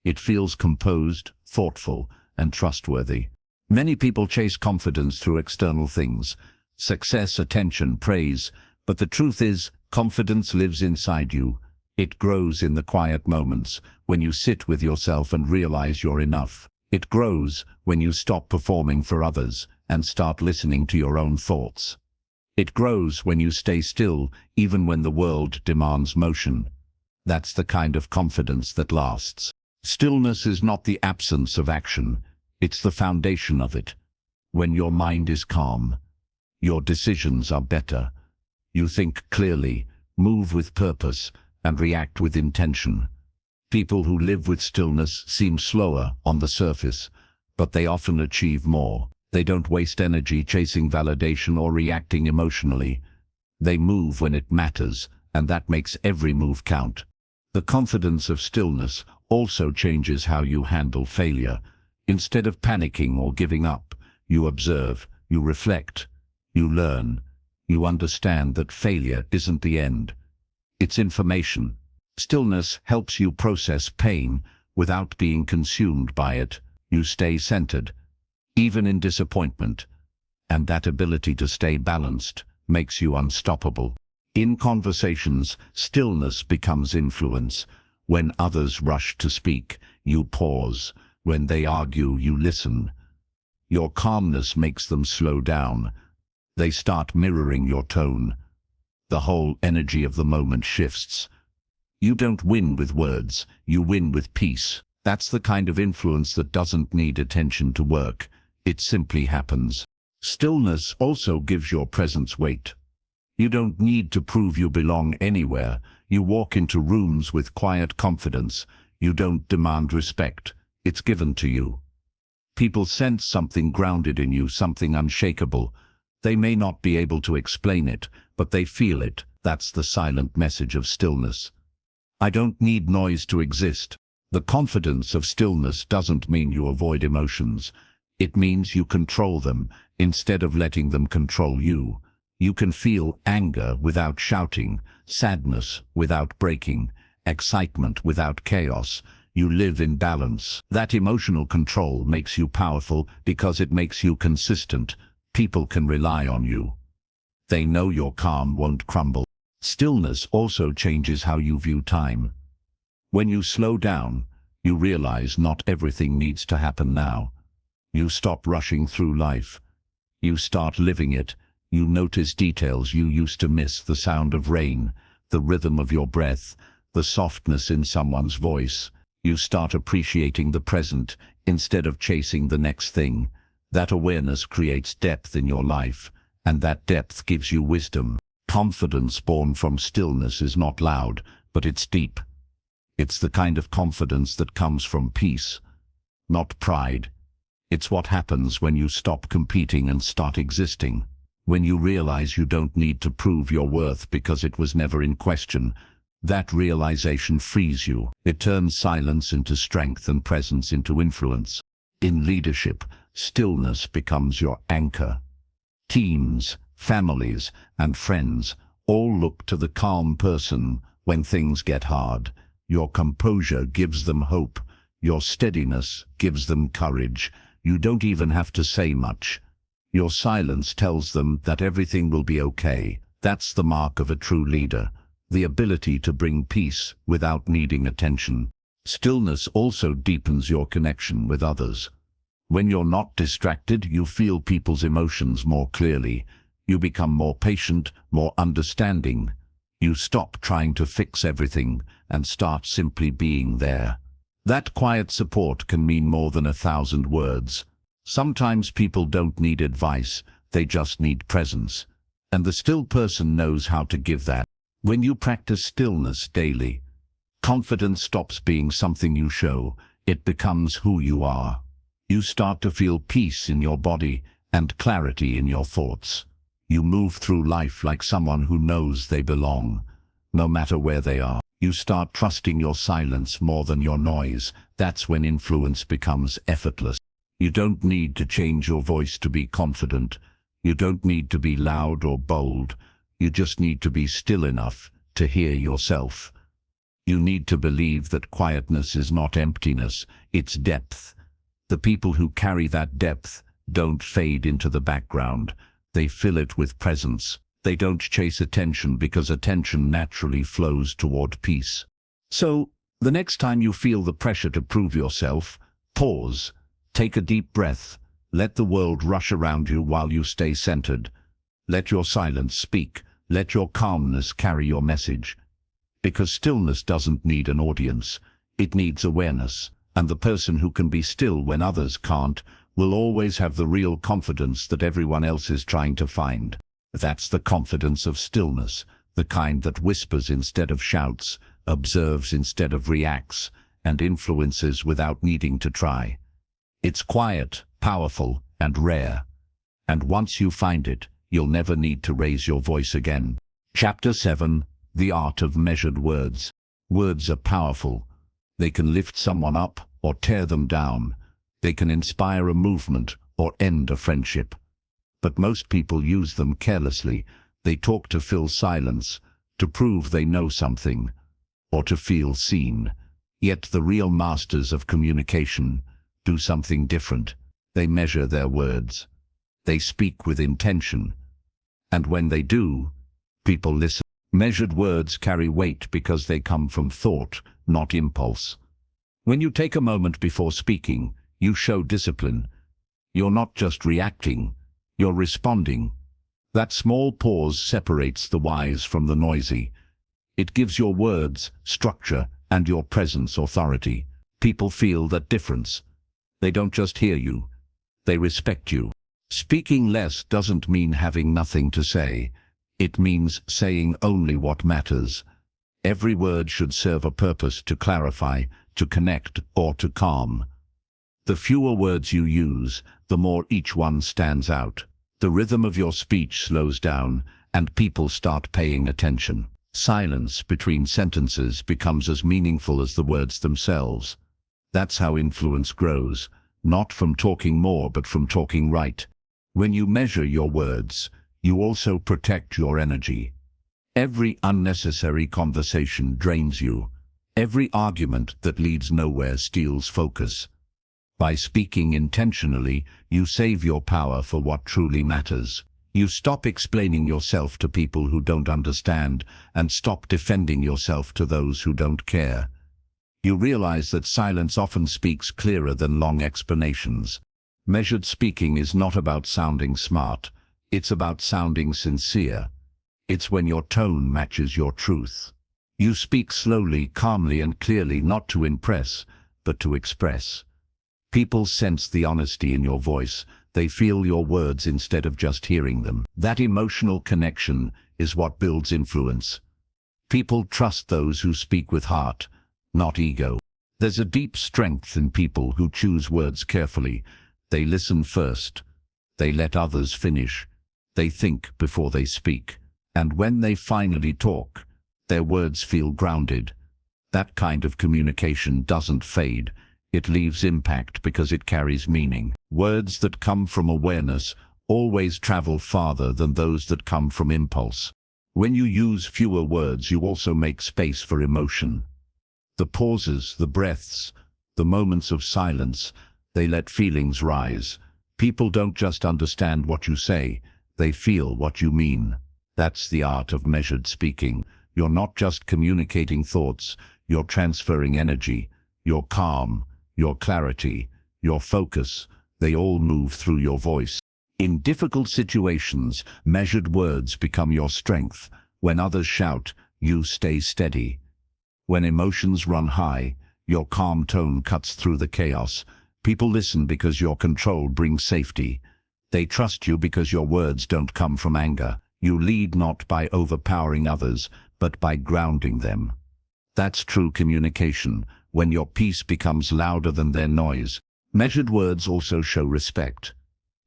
It feels composed, thoughtful, and trustworthy. Many people chase confidence through external things, success, attention, praise, but the truth is, confidence lives inside you. It grows in the quiet moments, when you sit with yourself and realize you're enough. It grows when you stop performing for others and start listening to your own thoughts. It grows when you stay still, even when the world demands motion. That's the kind of confidence that lasts. Stillness is not the absence of action, it's the foundation of it. When your mind is calm, your decisions are better. You think clearly, move with purpose, and react with intention. People who live with stillness seem slower on the surface, but they often achieve more. They don't waste energy chasing validation or reacting emotionally. They move when it matters, and that makes every move count. The confidence of stillness also changes how you handle failure. Instead of panicking or giving up, you observe, you reflect, you learn. You understand that failure isn't the end. It's information. Stillness helps you process pain without being consumed by it. You stay centered, even in disappointment, and that ability to stay balanced makes you unstoppable. In conversations, stillness becomes influence. When others rush to speak, you pause. When they argue, you listen. Your calmness makes them slow down. They start mirroring your tone. The whole energy of the moment shifts. You don't win with words, you win with peace. That's the kind of influence that doesn't need attention to work. It simply happens. Stillness also gives your presence weight. You don't need to prove you belong anywhere. You walk into rooms with quiet confidence. You don't demand respect. It's given to you. People sense something grounded in you, something unshakable. They may not be able to explain it, but they feel it. That's the silent message of stillness. I don't need noise to exist. The confidence of stillness doesn't mean you avoid emotions. It means you control them instead of letting them control you. You can feel anger without shouting, sadness without breaking, excitement without chaos. You live in balance. That emotional control makes you powerful because it makes you consistent. People can rely on you. They know your calm won't crumble. Stillness also changes how you view time. When you slow down, you realize not everything needs to happen now. You stop rushing through life. You start living it. You notice details you used to miss: the sound of rain, the rhythm of your breath, the softness in someone's voice. You start appreciating the present instead of chasing the next thing. That awareness creates depth in your life, and that depth gives you wisdom. Confidence born from stillness is not loud, but it's deep. It's the kind of confidence that comes from peace, not pride. It's what happens when you stop competing and start existing. When you realize you don't need to prove your worth because it was never in question. That realization frees you. It turns silence into strength and presence into influence. In leadership, stillness becomes your anchor. Teams, families, and friends all look to the calm person when things get hard. Your composure gives them hope. Your steadiness gives them courage. You don't even have to say much. Your silence tells them that everything will be okay. That's the mark of a true leader. The ability to bring peace without needing attention. Stillness also deepens your connection with others. When you're not distracted, you feel people's emotions more clearly. You become more patient, more understanding. You stop trying to fix everything and start simply being there. That quiet support can mean more than 1,000 words. Sometimes people don't need advice, they just need presence. And the still person knows how to give that. When you practice stillness daily, confidence stops being something you show. It becomes who you are. You start to feel peace in your body and clarity in your thoughts. You move through life like someone who knows they belong, no matter where they are. You start trusting your silence more than your noise. That's when influence becomes effortless. You don't need to change your voice to be confident. You don't need to be loud or bold. You just need to be still enough to hear yourself. You need to believe that quietness is not emptiness, it's depth. The people who carry that depth don't fade into the background. They fill it with presence. They don't chase attention because attention naturally flows toward peace. So, the next time you feel the pressure to prove yourself, pause. Take a deep breath. Let the world rush around you while you stay centered. Let your silence speak. Let your calmness carry your message. Because stillness doesn't need an audience. It needs awareness. And the person who can be still when others can't will always have the real confidence that everyone else is trying to find. That's the confidence of stillness, the kind that whispers instead of shouts, observes instead of reacts, and influences without needing to try. It's quiet, powerful, and rare. And once you find it, you'll never need to raise your voice again. Chapter 7. The Art of Measured Words. Words are powerful. They can lift someone up or tear them down. They can inspire a movement or end a friendship. But most people use them carelessly. They talk to fill silence, to prove they know something, or to feel seen. Yet the real masters of communication do something different. They measure their words. They speak with intention. And when they do, people listen. Measured words carry weight because they come from thought, not impulse. When you take a moment before speaking, you show discipline. You're not just reacting, you're responding. That small pause separates the wise from the noisy. It gives your words structure and your presence authority. People feel that difference. They don't just hear you, they respect you. Speaking less doesn't mean having nothing to say. It means saying only what matters. Every word should serve a purpose, to clarify, to connect, or to calm. The fewer words you use, the more each one stands out. The rhythm of your speech slows down, and people start paying attention. Silence between sentences becomes as meaningful as the words themselves. That's how influence grows, not from talking more but from talking right. When you measure your words, you also protect your energy. Every unnecessary conversation drains you. Every argument that leads nowhere steals focus. By speaking intentionally, you save your power for what truly matters. You stop explaining yourself to people who don't understand, and stop defending yourself to those who don't care. You realize that silence often speaks clearer than long explanations. Measured speaking is not about sounding smart. It's about sounding sincere. It's when your tone matches your truth. You speak slowly, calmly, and clearly, not to impress, but to express. People sense the honesty in your voice. They feel your words instead of just hearing them. That emotional connection is what builds influence. People trust those who speak with heart, not ego. There's a deep strength in people who choose words carefully. They listen first. They let others finish. They think before they speak. And when they finally talk, their words feel grounded. That kind of communication doesn't fade. It leaves impact because it carries meaning. Words that come from awareness always travel farther than those that come from impulse. When you use fewer words, you also make space for emotion. The pauses, the breaths, the moments of silence, they let feelings rise. People don't just understand what you say, they feel what you mean. That's the art of measured speaking. You're not just communicating thoughts, you're transferring energy. Your calm, your clarity, your focus, they all move through your voice. In difficult situations, measured words become your strength. When others shout, you stay steady. When emotions run high, your calm tone cuts through the chaos. People listen because your control brings safety. They trust you because your words don't come from anger. You lead not by overpowering others, but by grounding them. That's true communication, when your peace becomes louder than their noise. Measured words also show respect.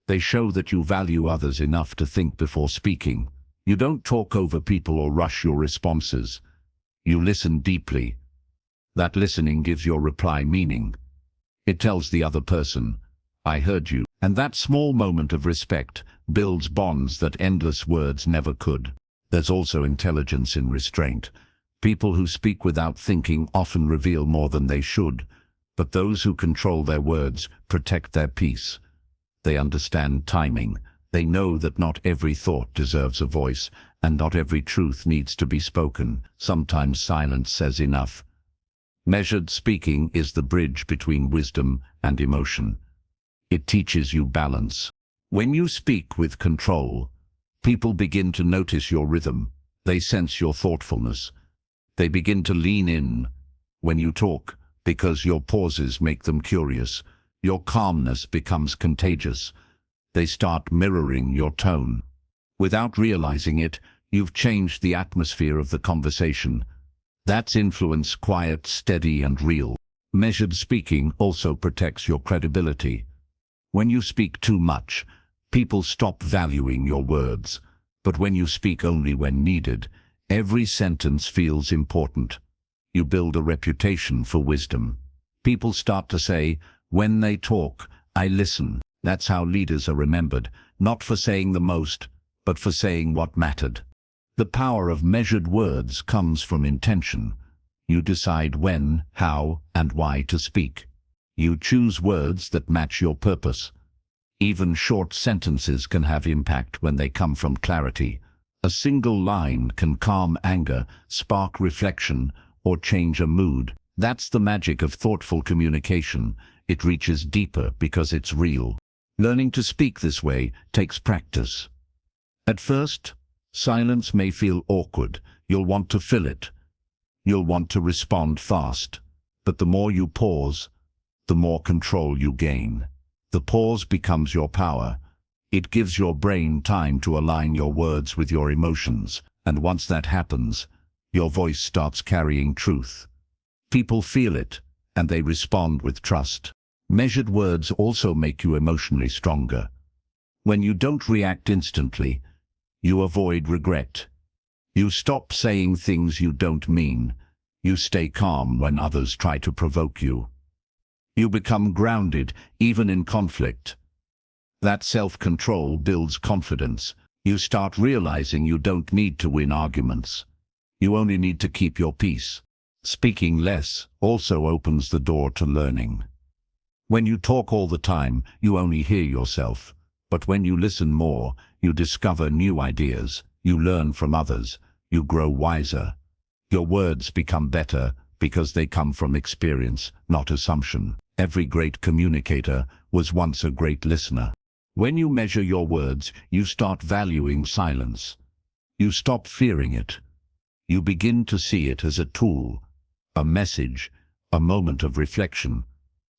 They show that you value others enough to think before speaking. You don't talk over people or rush your responses. You listen deeply. That listening gives your reply meaning. It tells the other person, I heard you. And that small moment of respect builds bonds that endless words never could. There's also intelligence in restraint. People who speak without thinking often reveal more than they should, but those who control their words protect their peace. They understand timing. They know that not every thought deserves a voice, and not every truth needs to be spoken. Sometimes silence says enough. Measured speaking is the bridge between wisdom and emotion. It teaches you balance. When you speak with control, people begin to notice your rhythm. They sense your thoughtfulness. They begin to lean in when you talk, because your pauses make them curious. Your calmness becomes contagious. They start mirroring your tone. Without realizing it, you've changed the atmosphere of the conversation. That's influence, quiet, steady, and real. Measured speaking also protects your credibility. When you speak too much, people stop valuing your words. But when you speak only when needed, every sentence feels important. You build a reputation for wisdom. People start to say, when they talk, I listen. That's how leaders are remembered, not for saying the most, but for saying what mattered. The power of measured words comes from intention. You decide when, how, and why to speak. You choose words that match your purpose. Even short sentences can have impact when they come from clarity. A single line can calm anger, spark reflection, or change a mood. That's the magic of thoughtful communication. It reaches deeper because it's real. Learning to speak this way takes practice. At first, silence may feel awkward. You'll want to fill it. You'll want to respond fast. But the more you pause, the more control you gain. The pause becomes your power. It gives your brain time to align your words with your emotions, and once that happens, your voice starts carrying truth. People feel it, and they respond with trust. Measured words also make you emotionally stronger. When you don't react instantly, you avoid regret. You stop saying things you don't mean. You stay calm when others try to provoke you. You become grounded, even in conflict. That self-control builds confidence. You start realizing you don't need to win arguments. You only need to keep your peace. Speaking less also opens the door to learning. When you talk all the time, you only hear yourself. But when you listen more, you discover new ideas. You learn from others. You grow wiser. Your words become better because they come from experience, not assumption. Every great communicator was once a great listener. When you measure your words, you start valuing silence. You stop fearing it. You begin to see it as a tool, a message, a moment of reflection.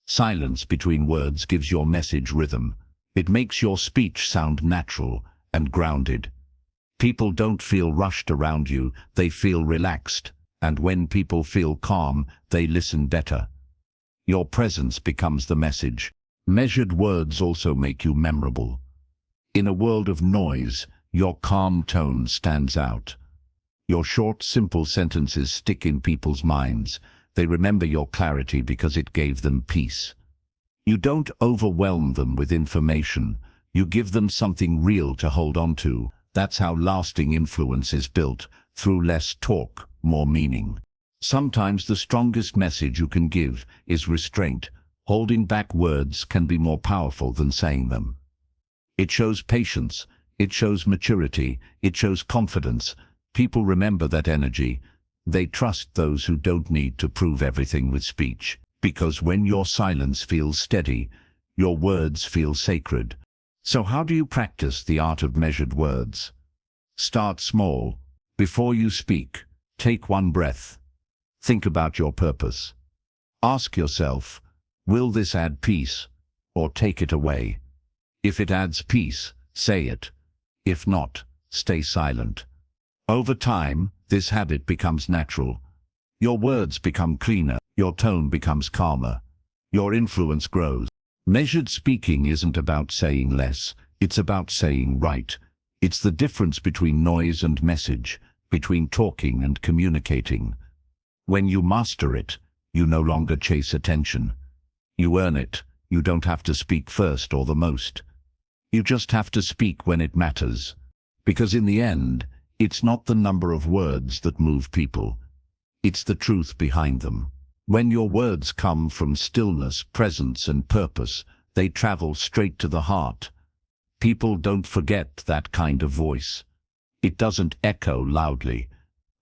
Silence between words gives your message rhythm. It makes your speech sound natural and grounded. People don't feel rushed around you, they feel relaxed. And when people feel calm, they listen better. Your presence becomes the message. Measured words also make you memorable. In a world of noise, your calm tone stands out. Your short, simple sentences stick in people's minds. They remember your clarity because it gave them peace. You don't overwhelm them with information. You give them something real to hold on to. That's how lasting influence is built, through less talk, more meaning. Sometimes the strongest message you can give is restraint. Holding back words can be more powerful than saying them. It shows patience, it shows maturity, it shows confidence. People remember that energy. They trust those who don't need to prove everything with speech. Because when your silence feels steady, your words feel sacred. So how do you practice the art of measured words? Start small. Before you speak, take one breath. Think about your purpose. Ask yourself, will this add peace or take it away? If it adds peace, say it. If not, stay silent. Over time, this habit becomes natural. Your words become cleaner, your tone becomes calmer, your influence grows. Measured speaking isn't about saying less, it's about saying right. It's the difference between noise and message, between talking and communicating. When you master it, you no longer chase attention. You earn it. You don't have to speak first or the most. You just have to speak when it matters. Because in the end, it's not the number of words that move people. It's the truth behind them. When your words come from stillness, presence, and purpose, they travel straight to the heart. People don't forget that kind of voice. It doesn't echo loudly,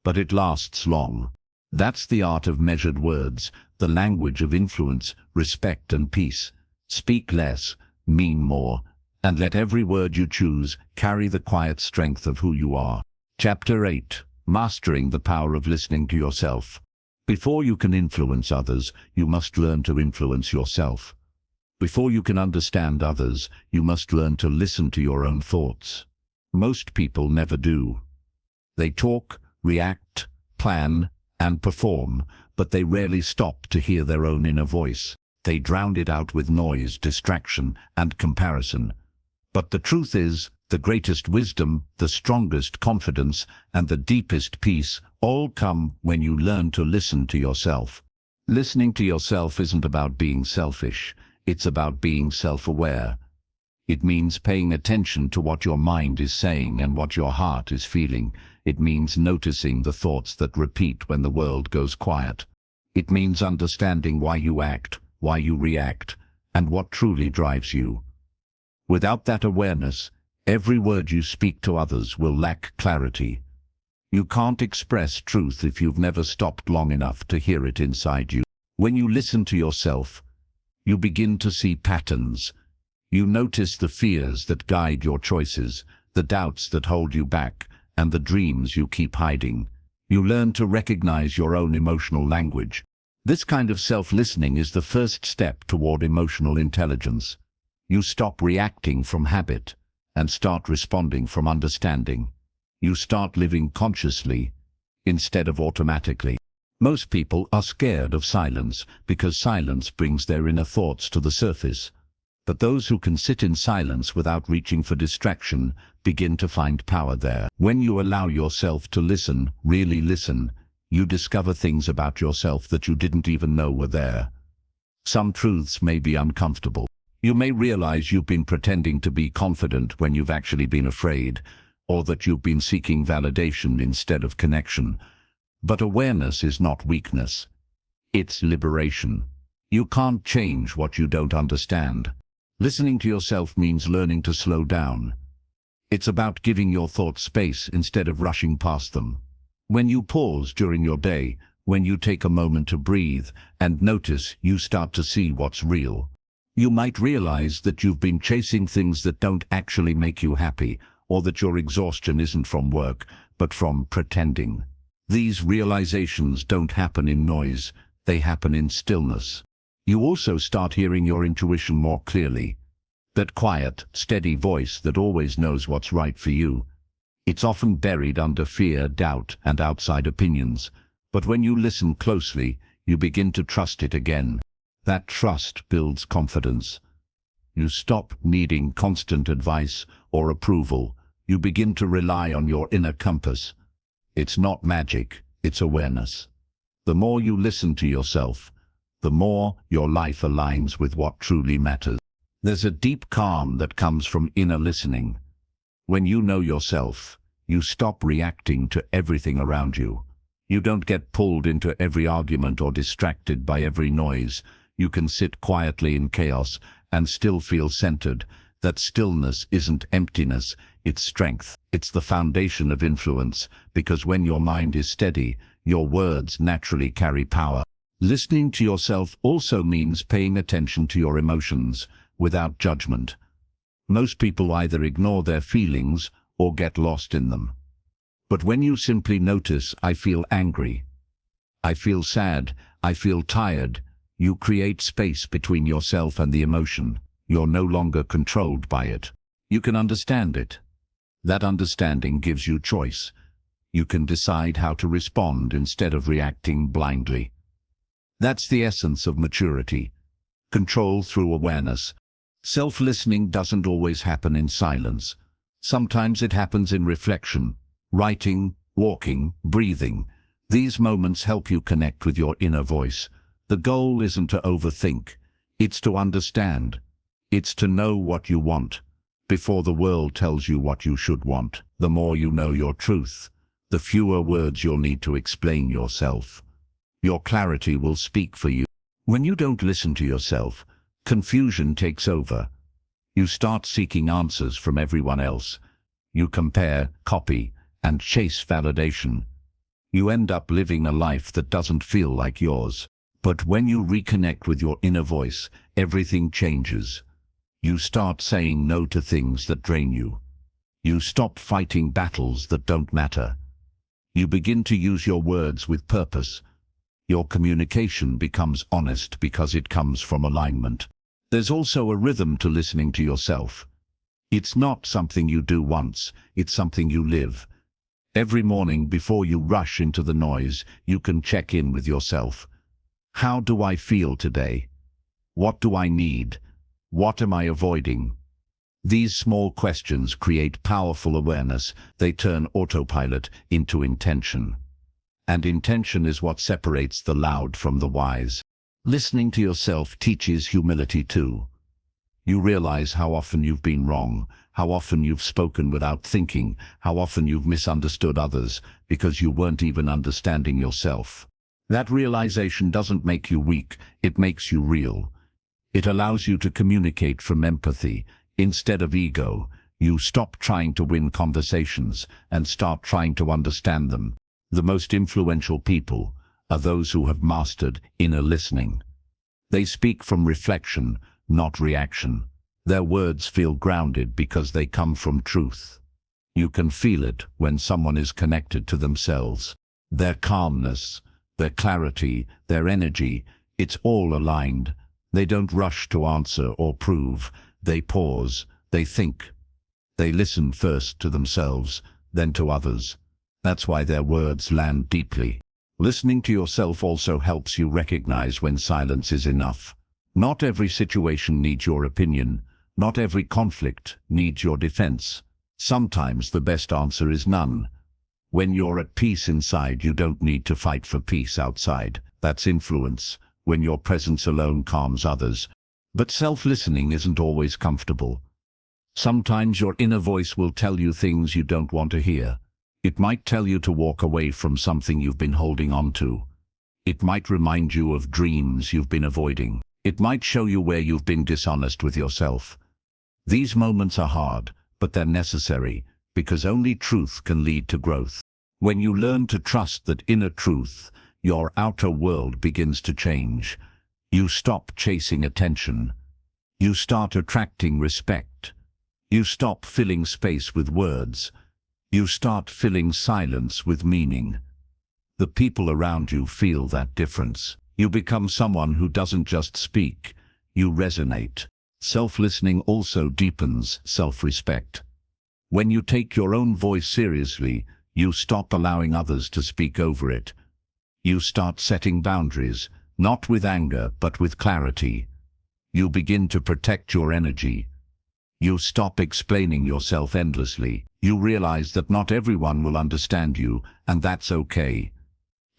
but it lasts long. That's the art of measured words, the language of influence, respect, and peace. Speak less, mean more, and let every word you choose carry the quiet strength of who you are. Chapter 8. Mastering the power of listening to yourself. Before you can influence others, you must learn to influence yourself. Before you can understand others, you must learn to listen to your own thoughts. Most people never do. They talk, react, plan, and perform, but they rarely stop to hear their own inner voice. They drown it out with noise, distraction, and comparison. But the truth is, the greatest wisdom, the strongest confidence, and the deepest peace all come when you learn to listen to yourself. Listening to yourself isn't about being selfish, it's about being self-aware. It means paying attention to what your mind is saying and what your heart is feeling. It means noticing the thoughts that repeat when the world goes quiet. It means understanding why you act, why you react, and what truly drives you. Without that awareness, every word you speak to others will lack clarity. You can't express truth if you've never stopped long enough to hear it inside you. When you listen to yourself, you begin to see patterns. You notice the fears that guide your choices, the doubts that hold you back, and the dreams you keep hiding. You learn to recognize your own emotional language. This kind of self-listening is the first step toward emotional intelligence. You stop reacting from habit and start responding from understanding. You start living consciously instead of automatically. Most people are scared of silence because silence brings their inner thoughts to the surface. But those who can sit in silence without reaching for distraction begin to find power there. When you allow yourself to listen, really listen, you discover things about yourself that you didn't even know were there. Some truths may be uncomfortable. You may realize you've been pretending to be confident when you've actually been afraid, or that you've been seeking validation instead of connection. But awareness is not weakness. It's liberation. You can't change what you don't understand. Listening to yourself means learning to slow down. It's about giving your thoughts space instead of rushing past them. When you pause during your day, when you take a moment to breathe and notice, you start to see what's real. You might realize that you've been chasing things that don't actually make you happy, or that your exhaustion isn't from work, but from pretending. These realizations don't happen in noise, they happen in stillness. You also start hearing your intuition more clearly. That quiet, steady voice that always knows what's right for you. It's often buried under fear, doubt, and outside opinions. But when you listen closely, you begin to trust it again. That trust builds confidence. You stop needing constant advice or approval. You begin to rely on your inner compass. It's not magic, it's awareness. The more you listen to yourself, the more your life aligns with what truly matters. There's a deep calm that comes from inner listening. When you know yourself, you stop reacting to everything around you. You don't get pulled into every argument or distracted by every noise. You can sit quietly in chaos and still feel centered. That stillness isn't emptiness, it's strength. It's the foundation of influence, because when your mind is steady, your words naturally carry power. Listening to yourself also means paying attention to your emotions without judgment. Most people either ignore their feelings or get lost in them. But when you simply notice, I feel angry, I feel sad, I feel tired, you create space between yourself and the emotion. You're no longer controlled by it. You can understand it. That understanding gives you choice. You can decide how to respond instead of reacting blindly. That's the essence of maturity. Control through awareness. Self-listening doesn't always happen in silence. Sometimes it happens in reflection, writing, walking, breathing. These moments help you connect with your inner voice. The goal isn't to overthink. It's to understand. It's to know what you want before the world tells you what you should want. The more you know your truth, the fewer words you'll need to explain yourself. Your clarity will speak for you. When you don't listen to yourself, confusion takes over. You start seeking answers from everyone else. You compare, copy, and chase validation. You end up living a life that doesn't feel like yours. But when you reconnect with your inner voice, everything changes. You start saying no to things that drain you. You stop fighting battles that don't matter. You begin to use your words with purpose. Your communication becomes honest because it comes from alignment. There's also a rhythm to listening to yourself. It's not something you do once, it's something you live. Every morning before you rush into the noise, you can check in with yourself. How do I feel today? What do I need? What am I avoiding? These small questions create powerful awareness. They turn autopilot into intention. And intention is what separates the loud from the wise. Listening to yourself teaches humility too. You realize how often you've been wrong, how often you've spoken without thinking, how often you've misunderstood others because you weren't even understanding yourself. That realization doesn't make you weak, it makes you real. It allows you to communicate from empathy instead of ego. You stop trying to win conversations and start trying to understand them. The most influential people are those who have mastered inner listening. They speak from reflection, not reaction. Their words feel grounded because they come from truth. You can feel it when someone is connected to themselves. Their calmness, their clarity, their energy, it's all aligned. They don't rush to answer or prove. They pause, they think. They listen first to themselves, then to others. That's why their words land deeply. Listening to yourself also helps you recognize when silence is enough. Not every situation needs your opinion. Not every conflict needs your defense. Sometimes the best answer is none. When you're at peace inside, you don't need to fight for peace outside. That's influence, when your presence alone calms others. But self-listening isn't always comfortable. Sometimes your inner voice will tell you things you don't want to hear. It might tell you to walk away from something you've been holding on to. It might remind you of dreams you've been avoiding. It might show you where you've been dishonest with yourself. These moments are hard, but they're necessary, because only truth can lead to growth. When you learn to trust that inner truth, your outer world begins to change. You stop chasing attention. You start attracting respect. You stop filling space with words. You start filling silence with meaning. The people around you feel that difference. You become someone who doesn't just speak, you resonate. Self-listening also deepens self-respect. When you take your own voice seriously, you stop allowing others to speak over it. You start setting boundaries, not with anger, but with clarity. You begin to protect your energy. You stop explaining yourself endlessly. You realize that not everyone will understand you, and that's okay.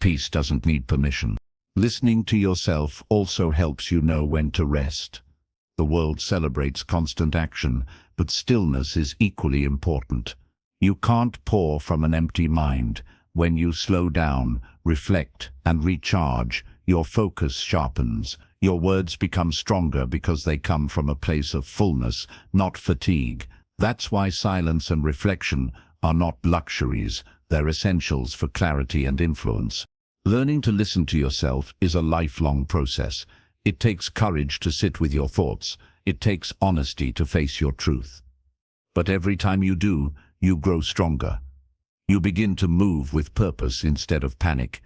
Peace doesn't need permission. Listening to yourself also helps you know when to rest. The world celebrates constant action, but stillness is equally important. You can't pour from an empty mind. When you slow down, reflect, and recharge, your focus sharpens. Your words become stronger because they come from a place of fullness, not fatigue. That's why silence and reflection are not luxuries, they're essentials for clarity and influence. Learning to listen to yourself is a lifelong process. It takes courage to sit with your thoughts. It takes honesty to face your truth. But every time you do, you grow stronger. You begin to move with purpose instead of panic.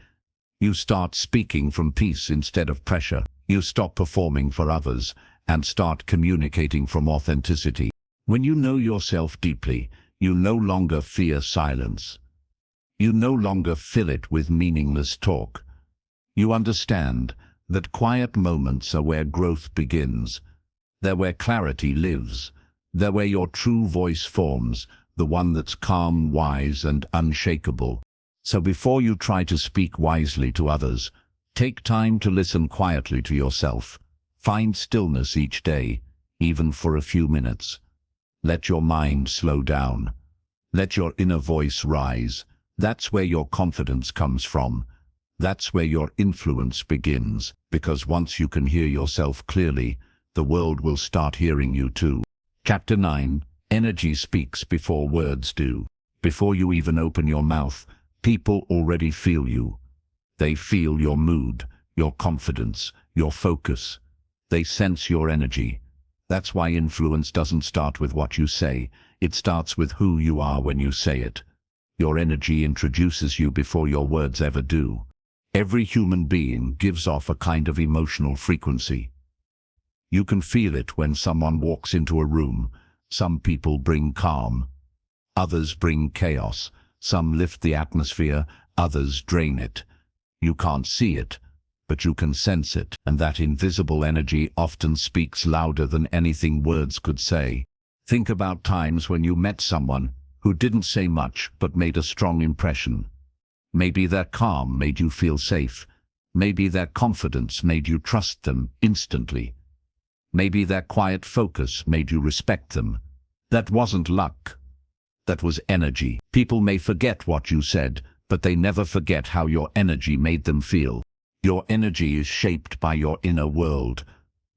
You start speaking from peace instead of pressure. You stop performing for others and start communicating from authenticity. When you know yourself deeply, you no longer fear silence. You no longer fill it with meaningless talk. You understand that quiet moments are where growth begins. They're where clarity lives. They're where your true voice forms, the one that's calm, wise, and unshakable. So before you try to speak wisely to others, take time to listen quietly to yourself. Find stillness each day, even for a few minutes. Let your mind slow down. Let your inner voice rise. That's where your confidence comes from. That's where your influence begins, because once you can hear yourself clearly, the world will start hearing you too. Chapter 9. Energy speaks before words do. Before you even open your mouth, people already feel you. They feel your mood, your confidence, your focus. They sense your energy. That's why influence doesn't start with what you say. It starts with who you are when you say it. Your energy introduces you before your words ever do. Every human being gives off a kind of emotional frequency. You can feel it when someone walks into a room. Some people bring calm. Others bring chaos. Some lift the atmosphere, others drain it. You can't see it, but you can sense it, and that invisible energy often speaks louder than anything words could say. Think about times when you met someone who didn't say much but made a strong impression. Maybe their calm made you feel safe. Maybe their confidence made you trust them instantly. Maybe their quiet focus made you respect them. That wasn't luck. That was energy. People may forget what you said, but they never forget how your energy made them feel. Your energy is shaped by your inner world.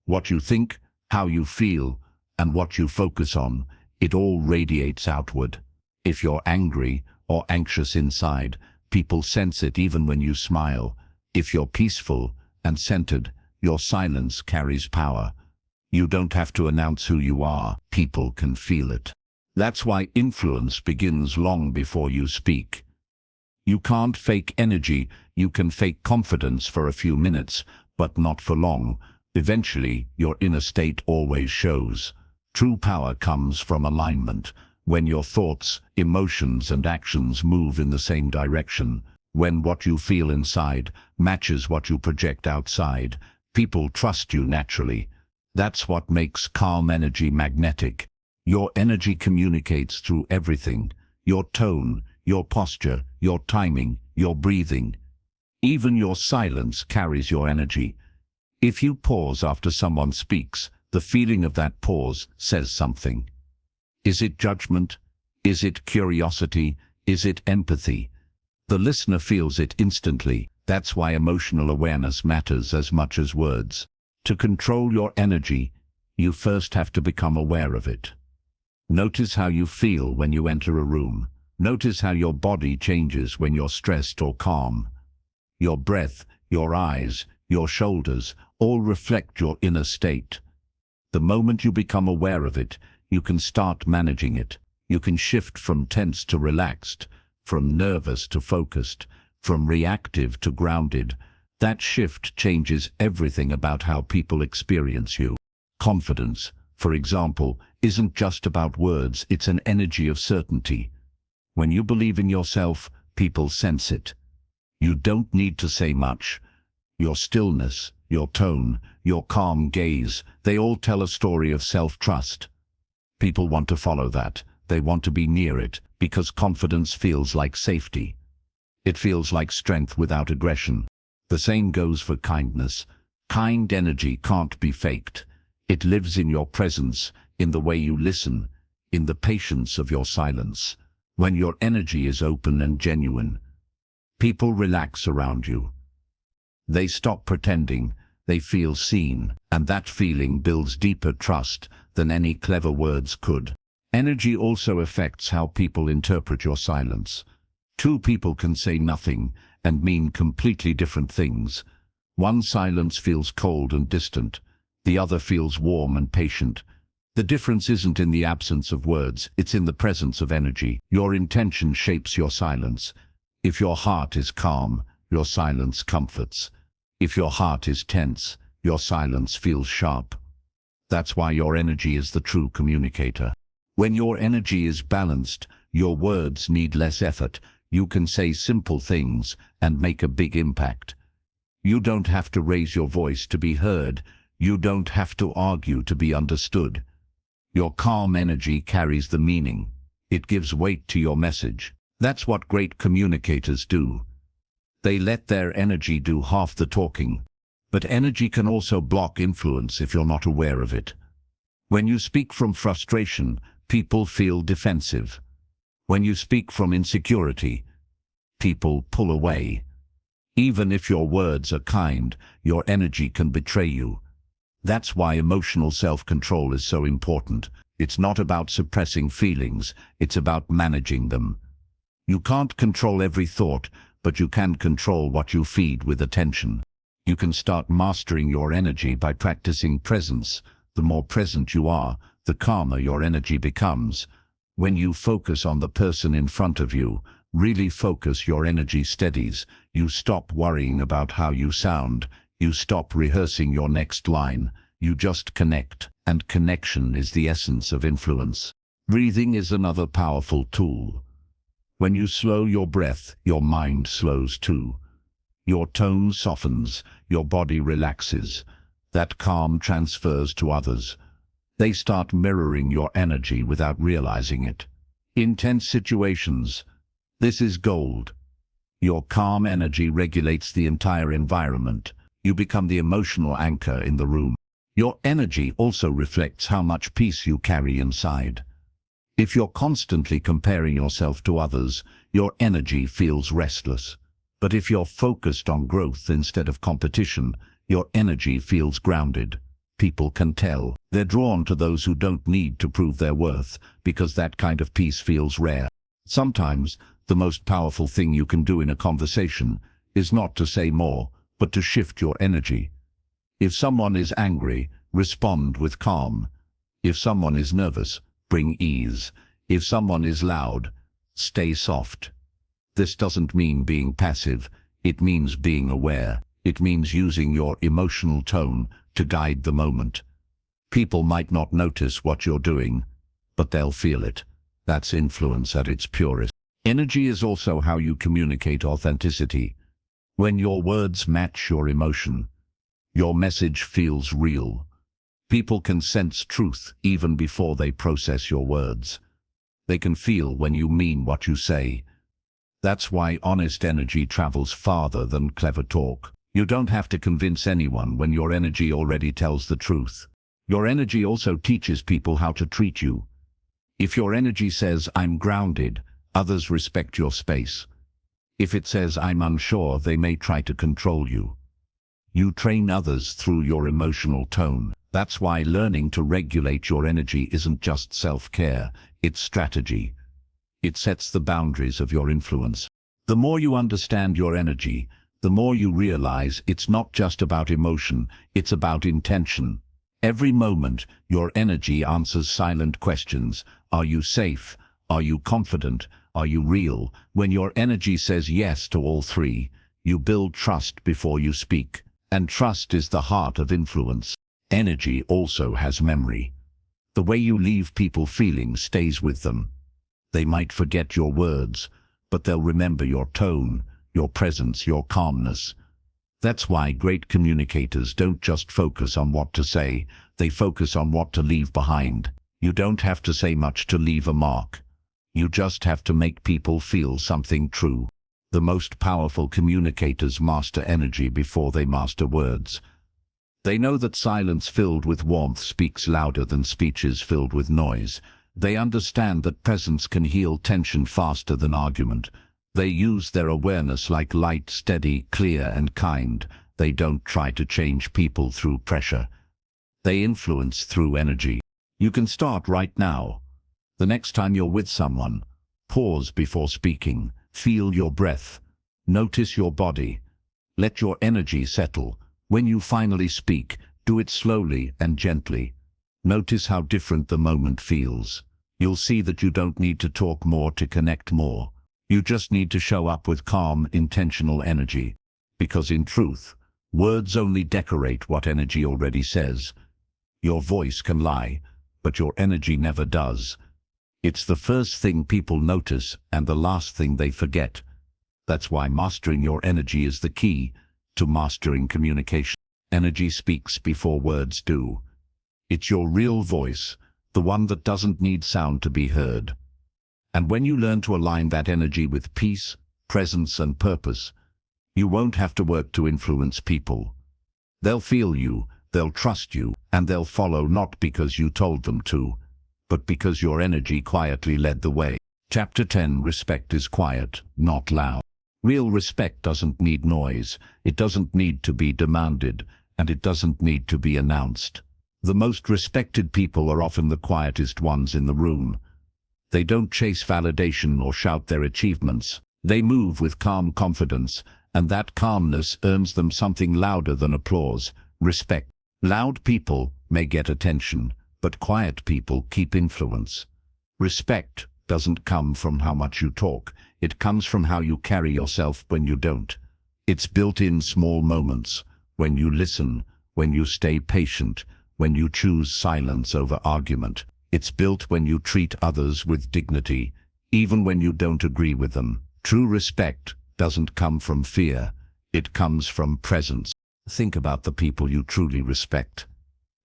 What you think, how you feel, and what you focus on. It all radiates outward. If you're angry or anxious inside, people sense it even when you smile. If you're peaceful and centered, your silence carries power. You don't have to announce who you are. People can feel it. That's why influence begins long before you speak. You can't fake energy. You can fake confidence for a few minutes, but not for long. Eventually, your inner state always shows. True power comes from alignment. When your thoughts, emotions, and actions move in the same direction, when what you feel inside matches what you project outside, people trust you naturally. That's what makes calm energy magnetic. Your energy communicates through everything: your tone, your posture, your timing, your breathing. Even your silence carries your energy. If you pause after someone speaks, the feeling of that pause says something. Is it judgment? Is it curiosity? Is it empathy? The listener feels it instantly. That's why emotional awareness matters as much as words. To control your energy, you first have to become aware of it. Notice how you feel when you enter a room. Notice how your body changes when you're stressed or calm. Your breath, your eyes, your shoulders all reflect your inner state. The moment you become aware of it, you can start managing it. You can shift from tense to relaxed, from nervous to focused, from reactive to grounded. That shift changes everything about how people experience you. Confidence, for example, isn't just about words, it's an energy of certainty. When you believe in yourself, people sense it. You don't need to say much. Your stillness, your tone, your calm gaze, they all tell a story of self-trust. People want to follow that. They want to be near it, because confidence feels like safety. It feels like strength without aggression. The same goes for kindness. Kind energy can't be faked. It lives in your presence, in the way you listen, in the patience of your silence. When your energy is open and genuine, people relax around you. They stop pretending, they feel seen, and that feeling builds deeper trust than any clever words could. Energy also affects how people interpret your silence. Two people can say nothing and mean completely different things. One silence feels cold and distant, the other feels warm and patient. The difference isn't in the absence of words, it's in the presence of energy. Your intention shapes your silence. If your heart is calm, your silence comforts. If your heart is tense, your silence feels sharp. That's why your energy is the true communicator. When your energy is balanced, your words need less effort. You can say simple things and make a big impact. You don't have to raise your voice to be heard. You don't have to argue to be understood. Your calm energy carries the meaning. It gives weight to your message. That's what great communicators do. They let their energy do half the talking. But energy can also block influence if you're not aware of it. When you speak from frustration, people feel defensive. When you speak from insecurity, people pull away. Even if your words are kind, your energy can betray you. That's why emotional self-control is so important. It's not about suppressing feelings, it's about managing them. You can't control every thought, but you can control what you feed with attention. You can start mastering your energy by practicing presence. The more present you are, the calmer your energy becomes. When you focus on the person in front of you, really focus, your energy steadies. You stop worrying about how you sound. You stop rehearsing your next line. You just connect, and connection is the essence of influence. Breathing is another powerful tool. When you slow your breath, your mind slows too. Your tone softens, your body relaxes. That calm transfers to others. They start mirroring your energy without realizing it. In tense situations, this is gold. Your calm energy regulates the entire environment. You become the emotional anchor in the room. Your energy also reflects how much peace you carry inside. If you're constantly comparing yourself to others, your energy feels restless. But if you're focused on growth instead of competition, your energy feels grounded. people can tell. They're drawn to those who don't need to prove their worth, because that kind of peace feels rare. Sometimes, the most powerful thing you can do in a conversation is not to say more, but to shift your energy. If someone is angry, respond with calm. If someone is nervous, bring ease. If someone is loud, stay soft. This doesn't mean being passive, it means being aware. It means using your emotional tone to guide the moment. People might not notice what you're doing, but they'll feel it. That's influence at its purest. Energy is also how you communicate authenticity. When your words match your emotion, your message feels real. People can sense truth even before they process your words. They can feel when you mean what you say. That's why honest energy travels farther than clever talk. You don't have to convince anyone when your energy already tells the truth. Your energy also teaches people how to treat you. If your energy says, "I'm grounded," others respect your space. If it says, "I'm unsure," they may try to control you. You train others through your emotional tone. That's why learning to regulate your energy isn't just self-care, it's strategy. It sets the boundaries of your influence. The more you understand your energy, the more you realize it's not just about emotion, it's about intention. Every moment, your energy answers silent questions. Are you safe? Are you confident? Are you real? When your energy says yes to all three, you build trust before you speak. And trust is the heart of influence. Energy also has memory. The way you leave people feeling stays with them. They might forget your words, but they'll remember your tone, your presence, your calmness. That's why great communicators don't just focus on what to say, they focus on what to leave behind. You don't have to say much to leave a mark. You just have to make people feel something true. The most powerful communicators master energy before they master words. They know that silence filled with warmth speaks louder than speeches filled with noise. They understand that presence can heal tension faster than argument. They use their awareness like light, steady, clear, and kind. They don't try to change people through pressure. They influence through energy. You can start right now. The next time you're with someone, pause before speaking. Feel your breath. Notice your body. Let your energy settle. When you finally speak, do it slowly and gently. Notice how different the moment feels. You'll see that you don't need to talk more to connect more. You just need to show up with calm, intentional energy. Because in truth, words only decorate what energy already says. Your voice can lie, but your energy never does. It's the first thing people notice and the last thing they forget. That's why mastering your energy is the key to mastering communication. Energy speaks before words do. It's your real voice, the one that doesn't need sound to be heard. And when you learn to align that energy with peace, presence, and purpose, you won't have to work to influence people. They'll feel you, they'll trust you, and they'll follow not because you told them to, but because your energy quietly led the way. Chapter 10. Respect is quiet, not loud. Real respect doesn't need noise, it doesn't need to be demanded, and it doesn't need to be announced. The most respected people are often the quietest ones in the room. They don't chase validation or shout their achievements. They move with calm confidence, and that calmness earns them something louder than applause: respect. Loud people may get attention, but quiet people keep influence. Respect doesn't come from how much you talk, it comes from how you carry yourself when you don't. It's built in small moments, when you listen, when you stay patient, when you choose silence over argument. It's built when you treat others with dignity, even when you don't agree with them. True respect doesn't come from fear, it comes from presence. Think about the people you truly respect.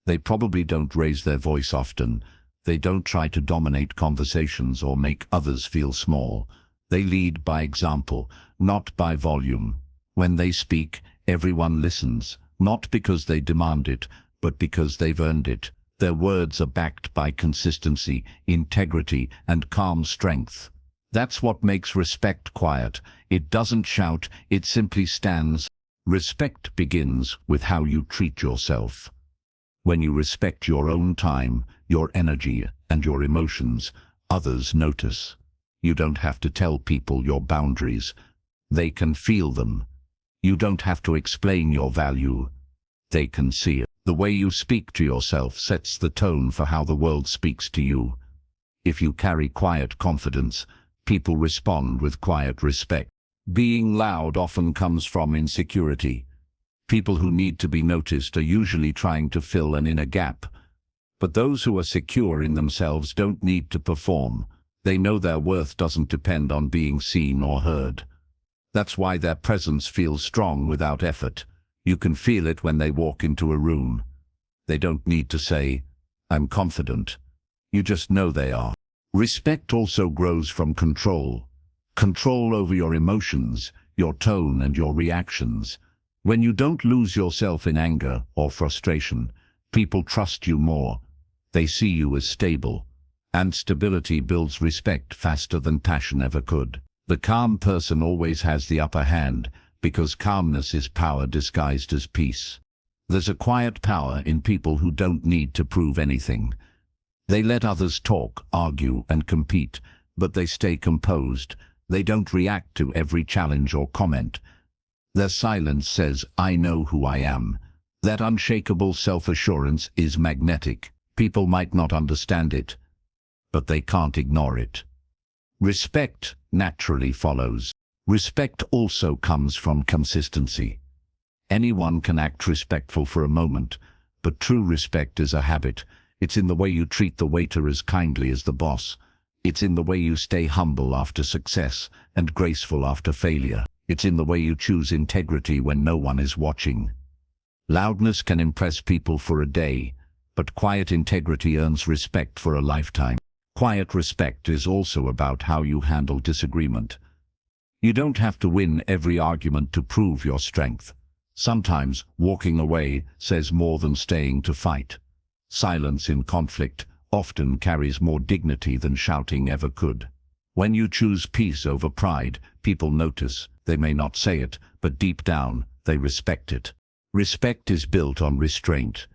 They probably don't raise their voice often. They don't try to dominate conversations or make others feel small. They lead by example, not by volume. When they speak, everyone listens, not because they demand it, but because they've earned it. Their words are backed by consistency, integrity, and calm strength. That's what makes respect quiet. It doesn't shout, it simply stands. Respect begins with how you treat yourself. When you respect your own time, your energy, and your emotions, others notice. You don't have to tell people your boundaries. They can feel them. You don't have to explain your value. They can see it. The way you speak to yourself sets the tone for how the world speaks to you. If you carry quiet confidence, people respond with quiet respect. Being loud often comes from insecurity. People who need to be noticed are usually trying to fill an inner gap. But those who are secure in themselves don't need to perform. They know their worth doesn't depend on being seen or heard. That's why their presence feels strong without effort. You can feel it when they walk into a room. They don't need to say, "I'm confident." You just know they are. Respect also grows from control. Control over your emotions, your tone, and your reactions. When you don't lose yourself in anger or frustration, people trust you more. They see you as stable. And stability builds respect faster than passion ever could. The calm person always has the upper hand, because calmness is power disguised as peace. There's a quiet power in people who don't need to prove anything. They let others talk, argue, and compete, but they stay composed. They don't react to every challenge or comment. Their silence says, "I know who I am." That unshakable self-assurance is magnetic. People might not understand it, but they can't ignore it. Respect naturally follows. Respect also comes from consistency. Anyone can act respectful for a moment, but true respect is a habit. It's in the way you treat the waiter as kindly as the boss. It's in the way you stay humble after success and graceful after failure. It's in the way you choose integrity when no one is watching. Loudness can impress people for a day, but quiet integrity earns respect for a lifetime. Quiet respect is also about how you handle disagreement. You don't have to win every argument to prove your strength. Sometimes walking away says more than staying to fight. Silence in conflict often carries more dignity than shouting ever could. When you choose peace over pride, people notice. They may not say it, but deep down, they respect it. Respect is built on restraint.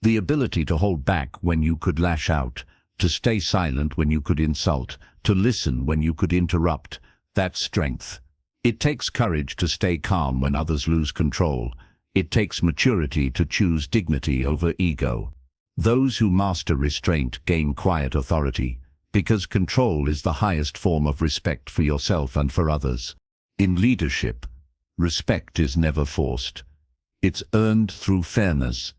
The ability to hold back when you could lash out, to stay silent when you could insult, to listen when you could interrupt. That's strength. It takes courage to stay calm when others lose control. It takes maturity to choose dignity over ego. Those who master restraint gain quiet authority, because control is the highest form of respect for yourself and for others. In leadership, respect is never forced. It's earned through fairness,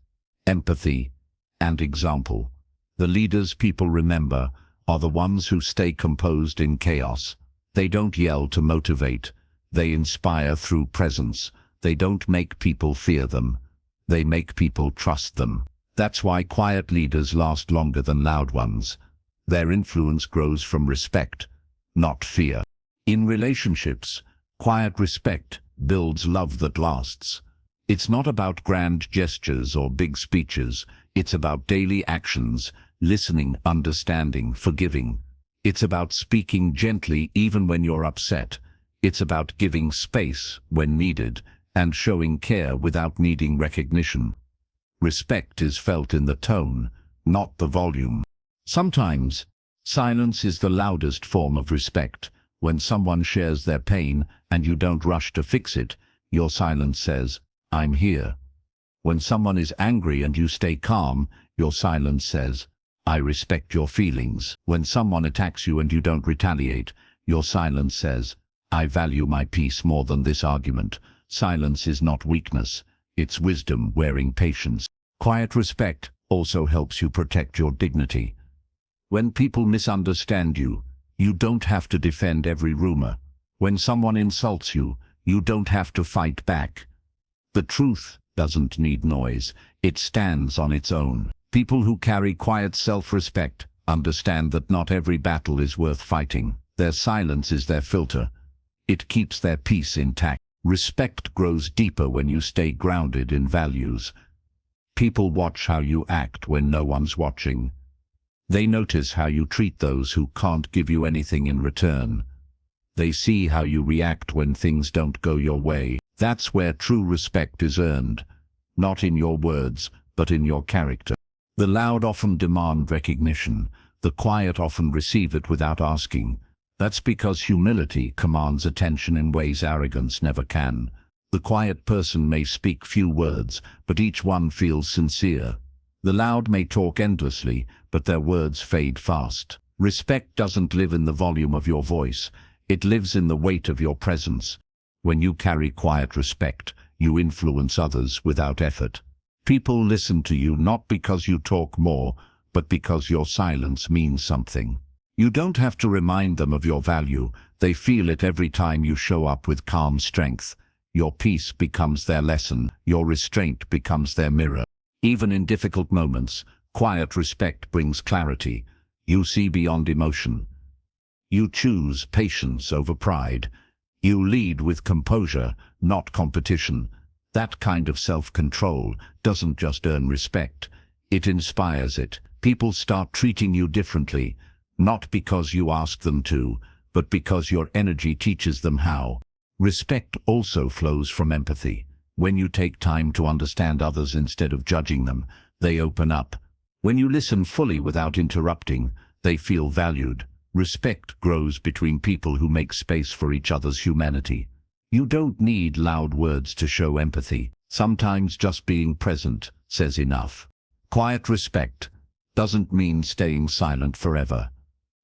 empathy, and example. The leaders people remember are the ones who stay composed in chaos. They don't yell to motivate. They inspire through presence. They don't make people fear them. They make people trust them. That's why quiet leaders last longer than loud ones. Their influence grows from respect, not fear. In relationships, quiet respect builds love that lasts. It's not about grand gestures or big speeches. It's about daily actions, listening, understanding, forgiving. It's about speaking gently even when you're upset. It's about giving space when needed and showing care without needing recognition. Respect is felt in the tone, not the volume. Sometimes, silence is the loudest form of respect. When someone shares their pain and you don't rush to fix it, your silence says, "I'm here." When someone is angry and you stay calm, your silence says, "I respect your feelings." When someone attacks you and you don't retaliate, your silence says, "I value my peace more than this argument." Silence is not weakness, it's wisdom wearing patience. Quiet respect also helps you protect your dignity. When people misunderstand you, you don't have to defend every rumor. When someone insults you, you don't have to fight back. The truth doesn't need noise, it stands on its own. People who carry quiet self-respect understand that not every battle is worth fighting. Their silence is their filter. It keeps their peace intact. Respect grows deeper when you stay grounded in values. People watch how you act when no one's watching. They notice how you treat those who can't give you anything in return. They see how you react when things don't go your way. That's where true respect is earned, not in your words, but in your character. The loud often demand recognition. The quiet often receive it without asking. That's because humility commands attention in ways arrogance never can. The quiet person may speak few words, but each one feels sincere. The loud may talk endlessly, but their words fade fast. Respect doesn't live in the volume of your voice. It lives in the weight of your presence. When you carry quiet respect, you influence others without effort. People listen to you not because you talk more, but because your silence means something. You don't have to remind them of your value. They feel it every time you show up with calm strength. Your peace becomes their lesson. Your restraint becomes their mirror. Even in difficult moments, quiet respect brings clarity. You see beyond emotion. You choose patience over pride. You lead with composure, not competition. That kind of self-control doesn't just earn respect. It inspires it. People start treating you differently, not because you ask them to, but because your energy teaches them how. Respect also flows from empathy. When you take time to understand others instead of judging them, they open up. When you listen fully without interrupting, they feel valued. Respect grows between people who make space for each other's humanity. You don't need loud words to show empathy. Sometimes just being present says enough. Quiet respect doesn't mean staying silent forever.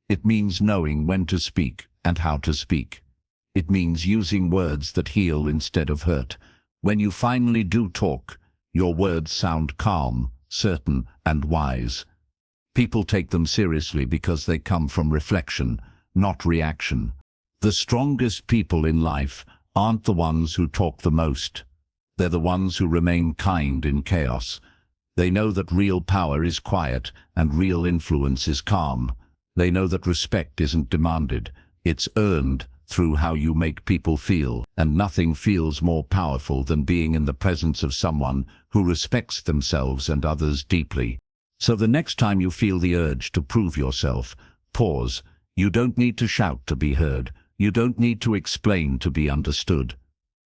It means knowing when to speak and how to speak. It means using words that heal instead of hurt. When you finally do talk, your words sound calm, certain, and wise. People take them seriously because they come from reflection, not reaction. The strongest people in life aren't the ones who talk the most. They're the ones who remain kind in chaos. They know that real power is quiet and real influence is calm. They know that respect isn't demanded, it's earned through how you make people feel, and nothing feels more powerful than being in the presence of someone who respects themselves and others deeply. So the next time you feel the urge to prove yourself, pause. You don't need to shout to be heard. You don't need to explain to be understood.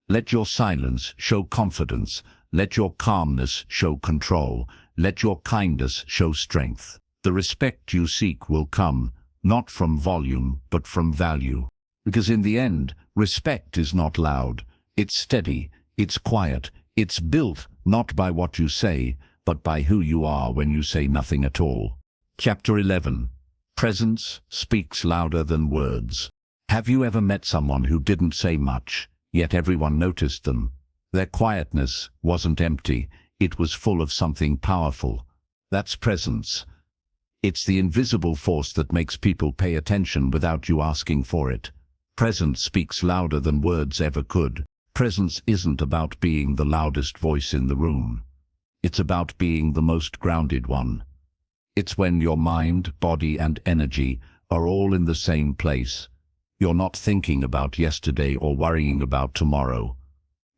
Let your silence show confidence. Let your calmness show control. Let your kindness show strength. The respect you seek will come, not from volume, but from value. Because in the end, respect is not loud. It's steady, it's quiet, it's built not by what you say, but by who you are when you say nothing at all. Chapter 11. Presence speaks louder than words. Have you ever met someone who didn't say much, yet everyone noticed them? Their quietness wasn't empty, it was full of something powerful. That's presence. It's the invisible force that makes people pay attention without you asking for it. Presence speaks louder than words ever could. Presence isn't about being the loudest voice in the room. It's about being the most grounded one. It's when your mind, body, and energy are all in the same place. You're not thinking about yesterday or worrying about tomorrow.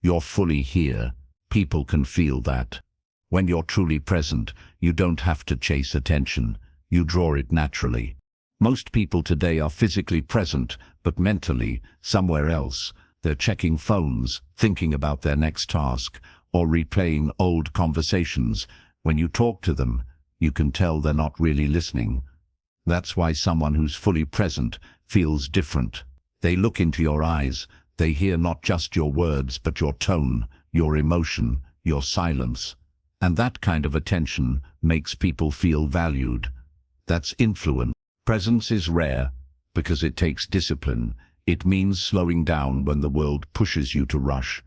You're fully here. People can feel that. When you're truly present, you don't have to chase attention. You draw it naturally. Most people today are physically present, but mentally somewhere else. They're checking phones, thinking about their next task, or replaying old conversations. When you talk to them, you can tell they're not really listening. That's why someone who's fully present feels different. They look into your eyes. They hear not just your words, but your tone, your emotion, your silence. And that kind of attention makes people feel valued. That's influence. Presence is rare because it takes discipline. It means slowing down when the world pushes you to rush.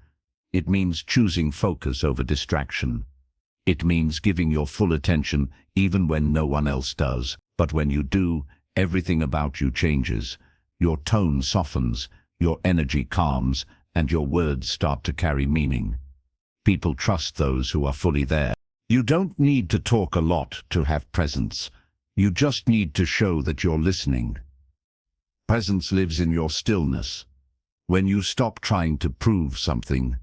It means choosing focus over distraction. It means giving your full attention even when no one else does. But when you do, everything about you changes. Your tone softens, your energy calms, and your words start to carry meaning. People trust those who are fully there. You don't need to talk a lot to have presence. You just need to show that you're listening. Presence lives in your stillness. When you stop trying to prove something,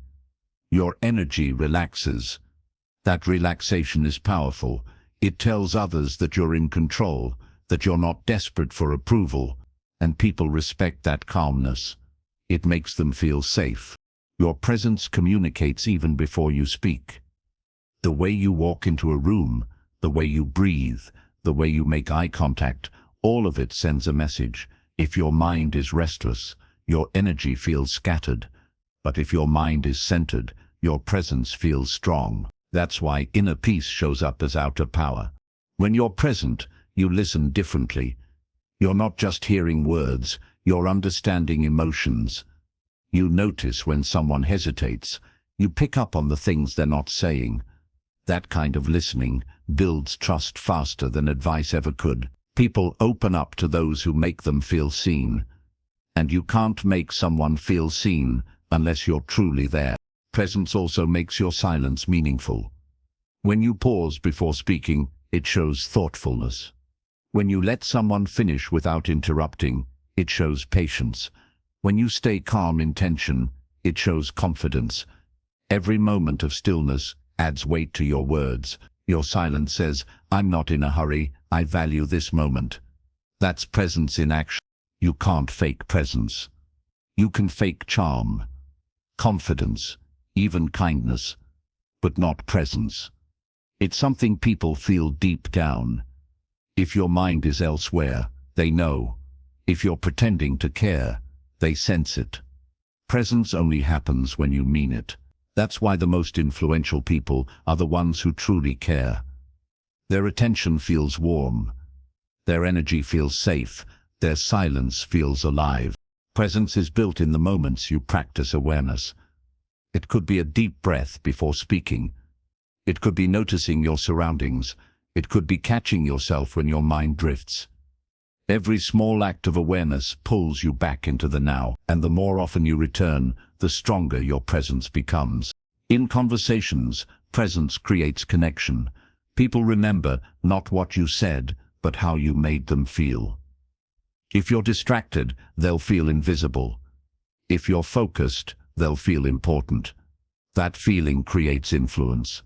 your energy relaxes. That relaxation is powerful. It tells others that you're in control, that you're not desperate for approval, and people respect that calmness. It makes them feel safe. Your presence communicates even before you speak. The way you walk into a room, the way you breathe, the way you make eye contact, all of it sends a message. If your mind is restless, your energy feels scattered. But if your mind is centered, your presence feels strong. That's why inner peace shows up as outer power. When you're present, you listen differently. You're not just hearing words, you're understanding emotions. You notice when someone hesitates. You pick up on the things they're not saying. That kind of listening builds trust faster than advice ever could. People open up to those who make them feel seen. And you can't make someone feel seen unless you're truly there. Presence also makes your silence meaningful. When you pause before speaking, it shows thoughtfulness. When you let someone finish without interrupting, it shows patience. When you stay calm in tension, it shows confidence. Every moment of stillness adds weight to your words. Your silence says, I'm not in a hurry, I value this moment. That's presence in action. You can't fake presence. You can fake charm, confidence, even kindness, but not presence. It's something people feel deep down. If your mind is elsewhere, they know. If you're pretending to care, they sense it. Presence only happens when you mean it. That's why the most influential people are the ones who truly care. Their attention feels warm. Their energy feels safe. Their silence feels alive. Presence is built in the moments you practice awareness. It could be a deep breath before speaking. It could be noticing your surroundings. It could be catching yourself when your mind drifts. Every small act of awareness pulls you back into the now, and the more often you return, the stronger your presence becomes. In conversations, presence creates connection. People remember not what you said, but how you made them feel. If you're distracted, they'll feel invisible. If you're focused, they'll feel important. That feeling creates influence.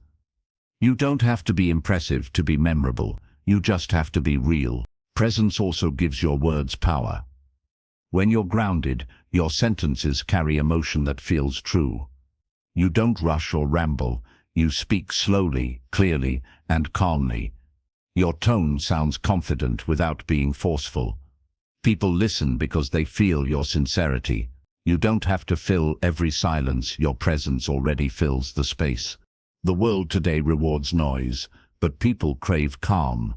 You don't have to be impressive to be memorable. You just have to be real. Presence also gives your words power. When you're grounded, your sentences carry emotion that feels true. You don't rush or ramble. You speak slowly, clearly, and calmly. Your tone sounds confident without being forceful. People listen because they feel your sincerity. You don't have to fill every silence. Your presence already fills the space. The world today rewards noise, but people crave calm.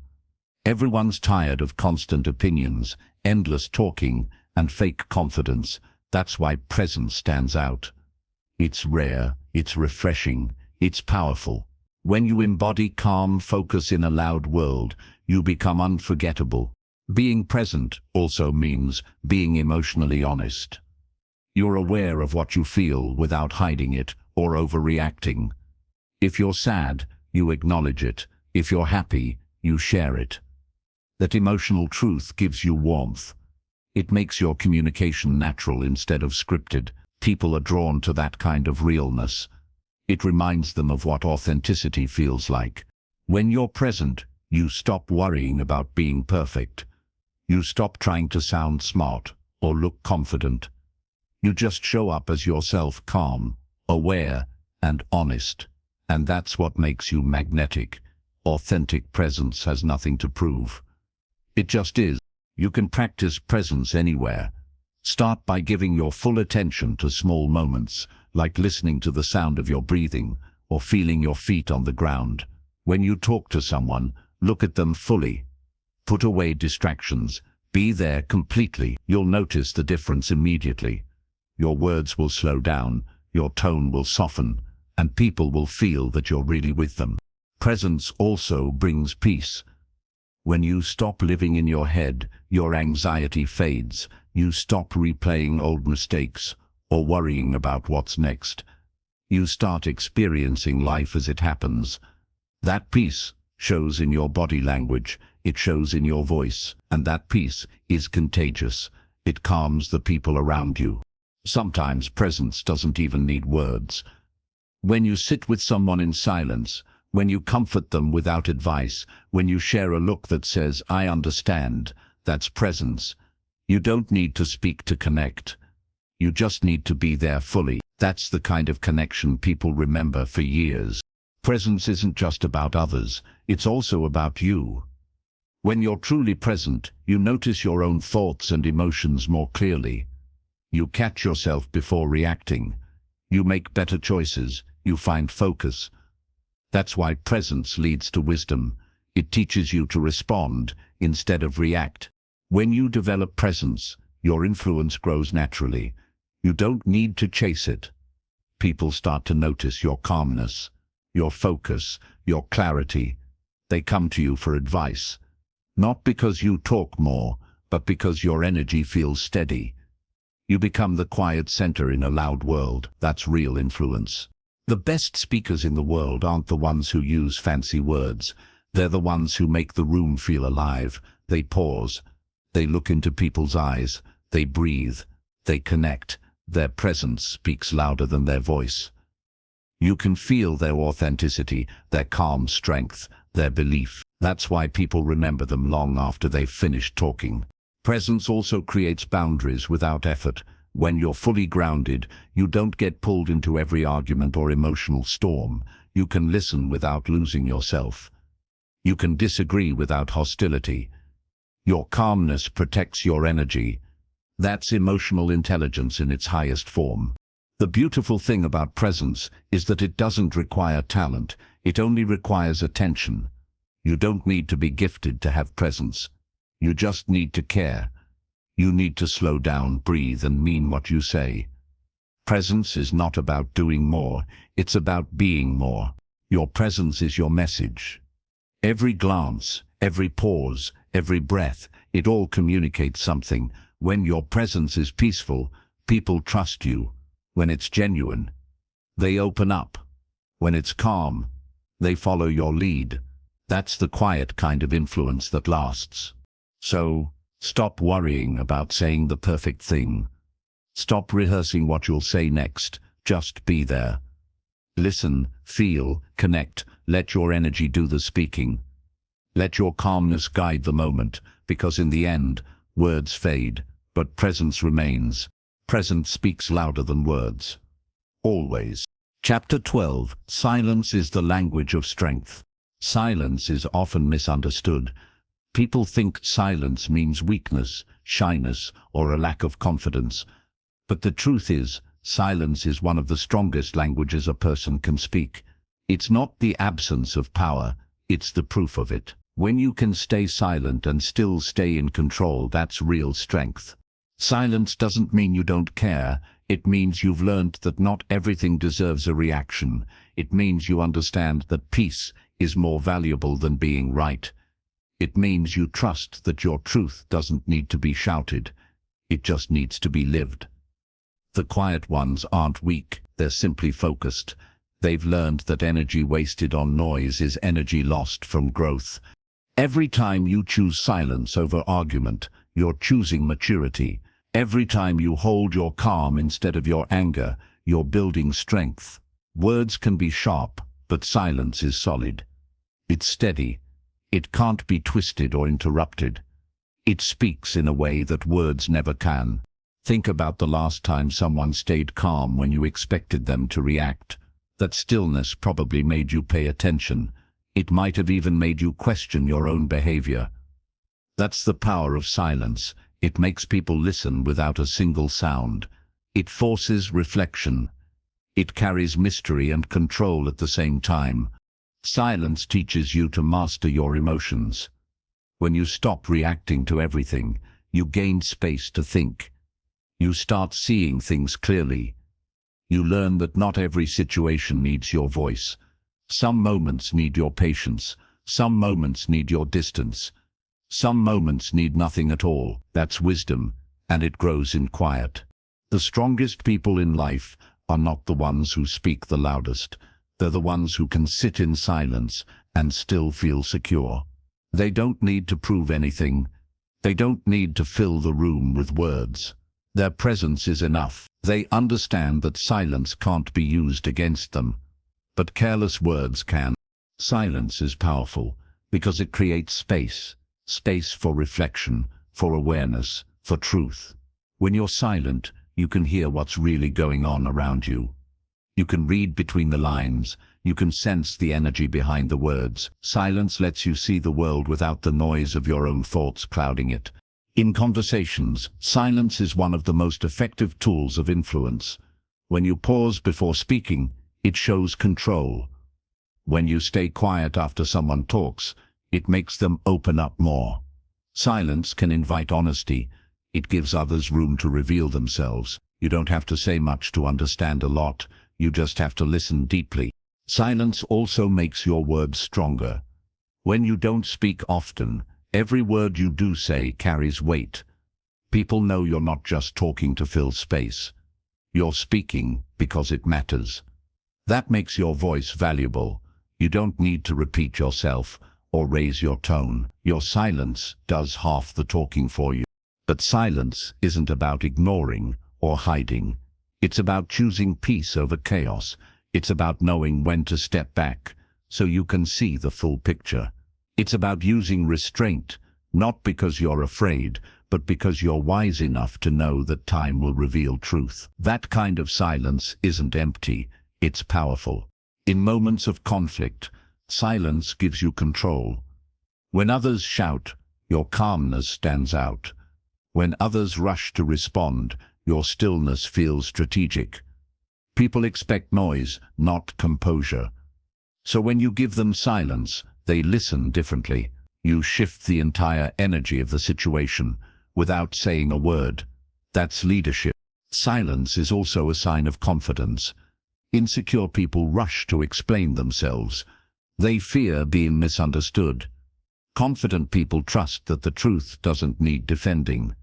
Everyone's tired of constant opinions, endless talking, and fake confidence. That's why presence stands out. It's rare, it's refreshing, it's powerful. When you embody calm focus in a loud world, you become unforgettable. Being present also means being emotionally honest. You're aware of what you feel without hiding it or overreacting. If you're sad, you acknowledge it. If you're happy, you share it. That emotional truth gives you warmth. It makes your communication natural instead of scripted. People are drawn to that kind of realness. It reminds them of what authenticity feels like. When you're present, you stop worrying about being perfect. You stop trying to sound smart or look confident. You just show up as yourself, calm, aware, and honest. And that's what makes you magnetic. Authentic presence has nothing to prove. It just is. You can practice presence anywhere. Start by giving your full attention to small moments, like listening to the sound of your breathing or feeling your feet on the ground. When you talk to someone, look at them fully. Put away distractions. Be there completely. You'll notice the difference immediately. Your words will slow down, your tone will soften, and people will feel that you're really with them. Presence also brings peace. When you stop living in your head, your anxiety fades. You stop replaying old mistakes or worrying about what's next. You start experiencing life as it happens. That peace shows in your body language, it shows in your voice, and that peace is contagious. It calms the people around you. Sometimes presence doesn't even need words. When you sit with someone in silence, when you comfort them without advice, when you share a look that says, I understand, that's presence. You don't need to speak to connect. You just need to be there fully. That's the kind of connection people remember for years. Presence isn't just about others, it's also about you. When you're truly present, you notice your own thoughts and emotions more clearly. You catch yourself before reacting. You make better choices. You find focus. That's why presence leads to wisdom. It teaches you to respond instead of react. When you develop presence, your influence grows naturally. You don't need to chase it. People start to notice your calmness, your focus, your clarity. They come to you for advice. Not because you talk more, but because your energy feels steady. You become the quiet center in a loud world. That's real influence. The best speakers in the world aren't the ones who use fancy words. They're the ones who make the room feel alive. They pause. They look into people's eyes. They breathe. They connect. Their presence speaks louder than their voice. You can feel their authenticity, their calm strength, their belief. That's why people remember them long after they've finished talking. Presence also creates boundaries without effort. When you're fully grounded, you don't get pulled into every argument or emotional storm. You can listen without losing yourself. You can disagree without hostility. Your calmness protects your energy. That's emotional intelligence in its highest form. The beautiful thing about presence is that it doesn't require talent. It only requires attention. You don't need to be gifted to have presence. You just need to care. You need to slow down, breathe, and mean what you say. Presence is not about doing more, it's about being more. Your presence is your message. Every glance, every pause, every breath, it all communicates something. When your presence is peaceful, people trust you. When it's genuine, they open up. When it's calm, they follow your lead. That's the quiet kind of influence that lasts. So, stop worrying about saying the perfect thing. Stop rehearsing what you'll say next. Just be there. Listen, feel, connect. Let your energy do the speaking. Let your calmness guide the moment, because in the end, words fade, but presence remains. Presence speaks louder than words. Always. Chapter 12. Silence is the language of strength. Silence is often misunderstood. People think silence means weakness, shyness, or a lack of confidence. But the truth is, silence is one of the strongest languages a person can speak. It's not the absence of power, it's the proof of it. When you can stay silent and still stay in control, that's real strength. Silence doesn't mean you don't care. It means you've learned that not everything deserves a reaction. It means you understand that peace is more valuable than being right. It means you trust that your truth doesn't need to be shouted. It just needs to be lived. The quiet ones aren't weak, they're simply focused. They've learned that energy wasted on noise is energy lost from growth. Every time you choose silence over argument, you're choosing maturity. Every time you hold your calm instead of your anger, you're building strength. Words can be sharp, but silence is solid. It's steady. It can't be twisted or interrupted. It speaks in a way that words never can. Think about the last time someone stayed calm when you expected them to react. That stillness probably made you pay attention. It might have even made you question your own behavior. That's the power of silence. It makes people listen without a single sound. It forces reflection. It carries mystery and control at the same time. Silence teaches you to master your emotions. When you stop reacting to everything, you gain space to think. You start seeing things clearly. You learn that not every situation needs your voice. Some moments need your patience. Some moments need your distance. Some moments need nothing at all. That's wisdom, and it grows in quiet. The strongest people in life are not the ones who speak the loudest. They're the ones who can sit in silence and still feel secure. They don't need to prove anything. They don't need to fill the room with words. Their presence is enough. They understand that silence can't be used against them, but careless words can. Silence is powerful because it creates space. Space for reflection, for awareness, for truth. When you're silent, you can hear what's really going on around you. You can read between the lines. You can sense the energy behind the words. Silence lets you see the world without the noise of your own thoughts clouding it. In conversations, silence is one of the most effective tools of influence. When you pause before speaking, it shows control. When you stay quiet after someone talks, it makes them open up more. Silence can invite honesty. It gives others room to reveal themselves. You don't have to say much to understand a lot. You just have to listen deeply. Silence also makes your words stronger. When you don't speak often, every word you do say carries weight. People know you're not just talking to fill space. You're speaking because it matters. That makes your voice valuable. You don't need to repeat yourself or raise your tone. Your silence does half the talking for you. But silence isn't about ignoring or hiding. It's about choosing peace over chaos. It's about knowing when to step back so you can see the full picture. It's about using restraint, not because you're afraid, but because you're wise enough to know that time will reveal truth. That kind of silence isn't empty, it's powerful. In moments of conflict, silence gives you control. When others shout, your calmness stands out. When others rush to respond, your stillness feels strategic. People expect noise, not composure. So when you give them silence, they listen differently. You shift the entire energy of the situation without saying a word. That's leadership. Silence is also a sign of confidence. Insecure people rush to explain themselves. They fear being misunderstood. Confident people trust that the truth doesn't need defending.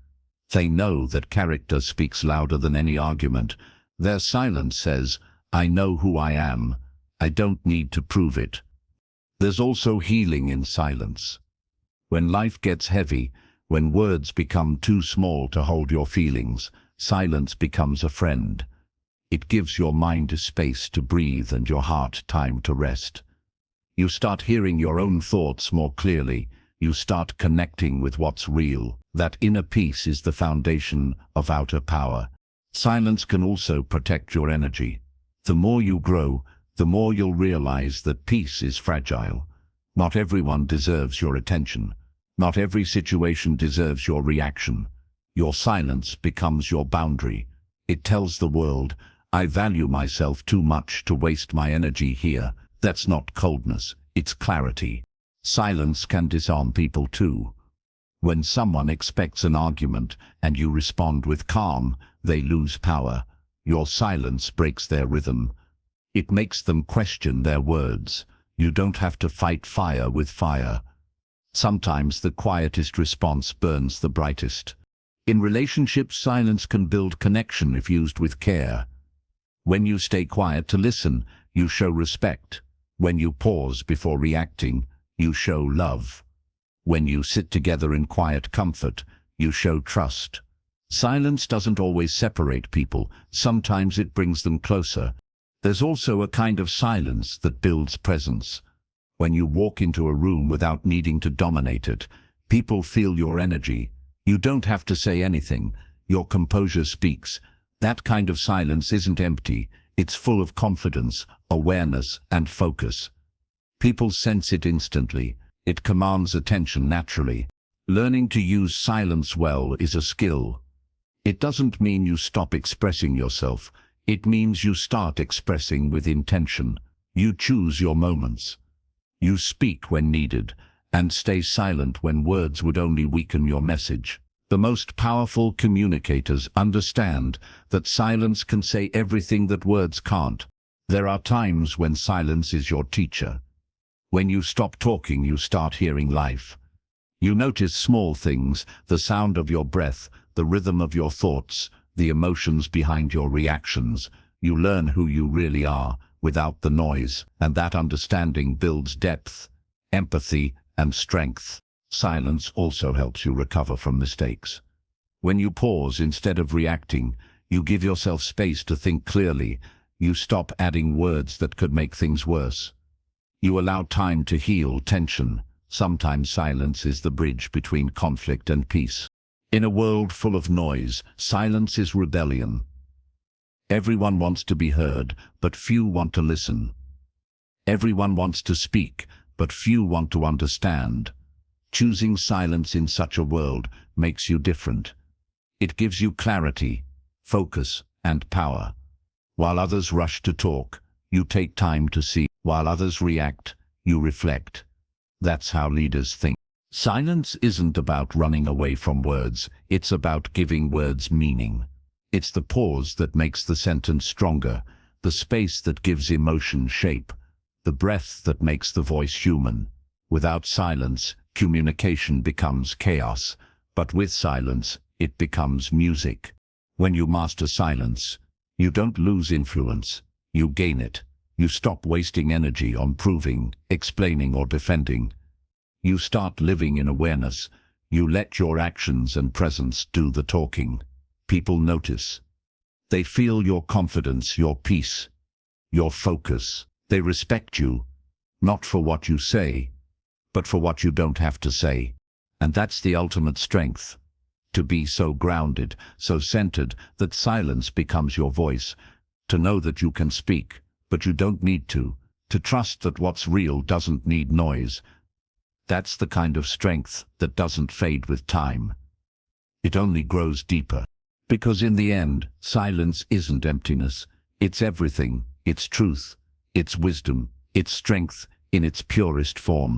They know that character speaks louder than any argument. Their silence says, I know who I am. I don't need to prove it. There's also healing in silence. When life gets heavy, when words become too small to hold your feelings, silence becomes a friend. It gives your mind a space to breathe and your heart time to rest. You start hearing your own thoughts more clearly. You start connecting with what's real. That inner peace is the foundation of outer power. Silence can also protect your energy. The more you grow, the more you'll realize that peace is fragile. Not everyone deserves your attention. Not every situation deserves your reaction. Your silence becomes your boundary. It tells the world, I value myself too much to waste my energy here. That's not coldness, it's clarity. Silence can disarm people too. When someone expects an argument and you respond with calm, they lose power. Your silence breaks their rhythm. It makes them question their words. You don't have to fight fire with fire. Sometimes the quietest response burns the brightest. In relationships, silence can build connection if used with care. When you stay quiet to listen, you show respect. When you pause before reacting, you show love. When you sit together in quiet comfort, you show trust. Silence doesn't always separate people. Sometimes it brings them closer. There's also a kind of silence that builds presence. When you walk into a room without needing to dominate it, people feel your energy. You don't have to say anything. Your composure speaks. That kind of silence isn't empty. It's full of confidence, awareness, and focus. People sense it instantly. It commands attention naturally. Learning to use silence well is a skill. It doesn't mean you stop expressing yourself. It means you start expressing with intention. You choose your moments. You speak when needed, and stay silent when words would only weaken your message. The most powerful communicators understand that silence can say everything that words can't. There are times when silence is your teacher. When you stop talking, you start hearing life. You notice small things, the sound of your breath, the rhythm of your thoughts, the emotions behind your reactions. You learn who you really are without the noise, and that understanding builds depth, empathy, and strength. Silence also helps you recover from mistakes. When you pause instead of reacting, you give yourself space to think clearly. You stop adding words that could make things worse. You allow time to heal tension. Sometimes silence is the bridge between conflict and peace. In a world full of noise, silence is rebellion. Everyone wants to be heard, but few want to listen. Everyone wants to speak, but few want to understand. Choosing silence in such a world makes you different. It gives you clarity, focus, and power. While others rush to talk, you take time to see. While others react, you reflect. That's how leaders think. Silence isn't about running away from words, it's about giving words meaning. It's the pause that makes the sentence stronger, the space that gives emotion shape, the breath that makes the voice human. Without silence, communication becomes chaos, but with silence, it becomes music. When you master silence, you don't lose influence, you gain it. You stop wasting energy on proving, explaining, or defending. You start living in awareness. You let your actions and presence do the talking. People notice. They feel your confidence, your peace, your focus. They respect you, not for what you say, but for what you don't have to say. And that's the ultimate strength. To be so grounded, so centered, that silence becomes your voice. To know that you can speak, but you don't need to. To trust that what's real doesn't need noise. That's the kind of strength that doesn't fade with time. It only grows deeper. Because in the end, silence isn't emptiness. It's everything. It's truth. It's wisdom. It's strength in its purest form.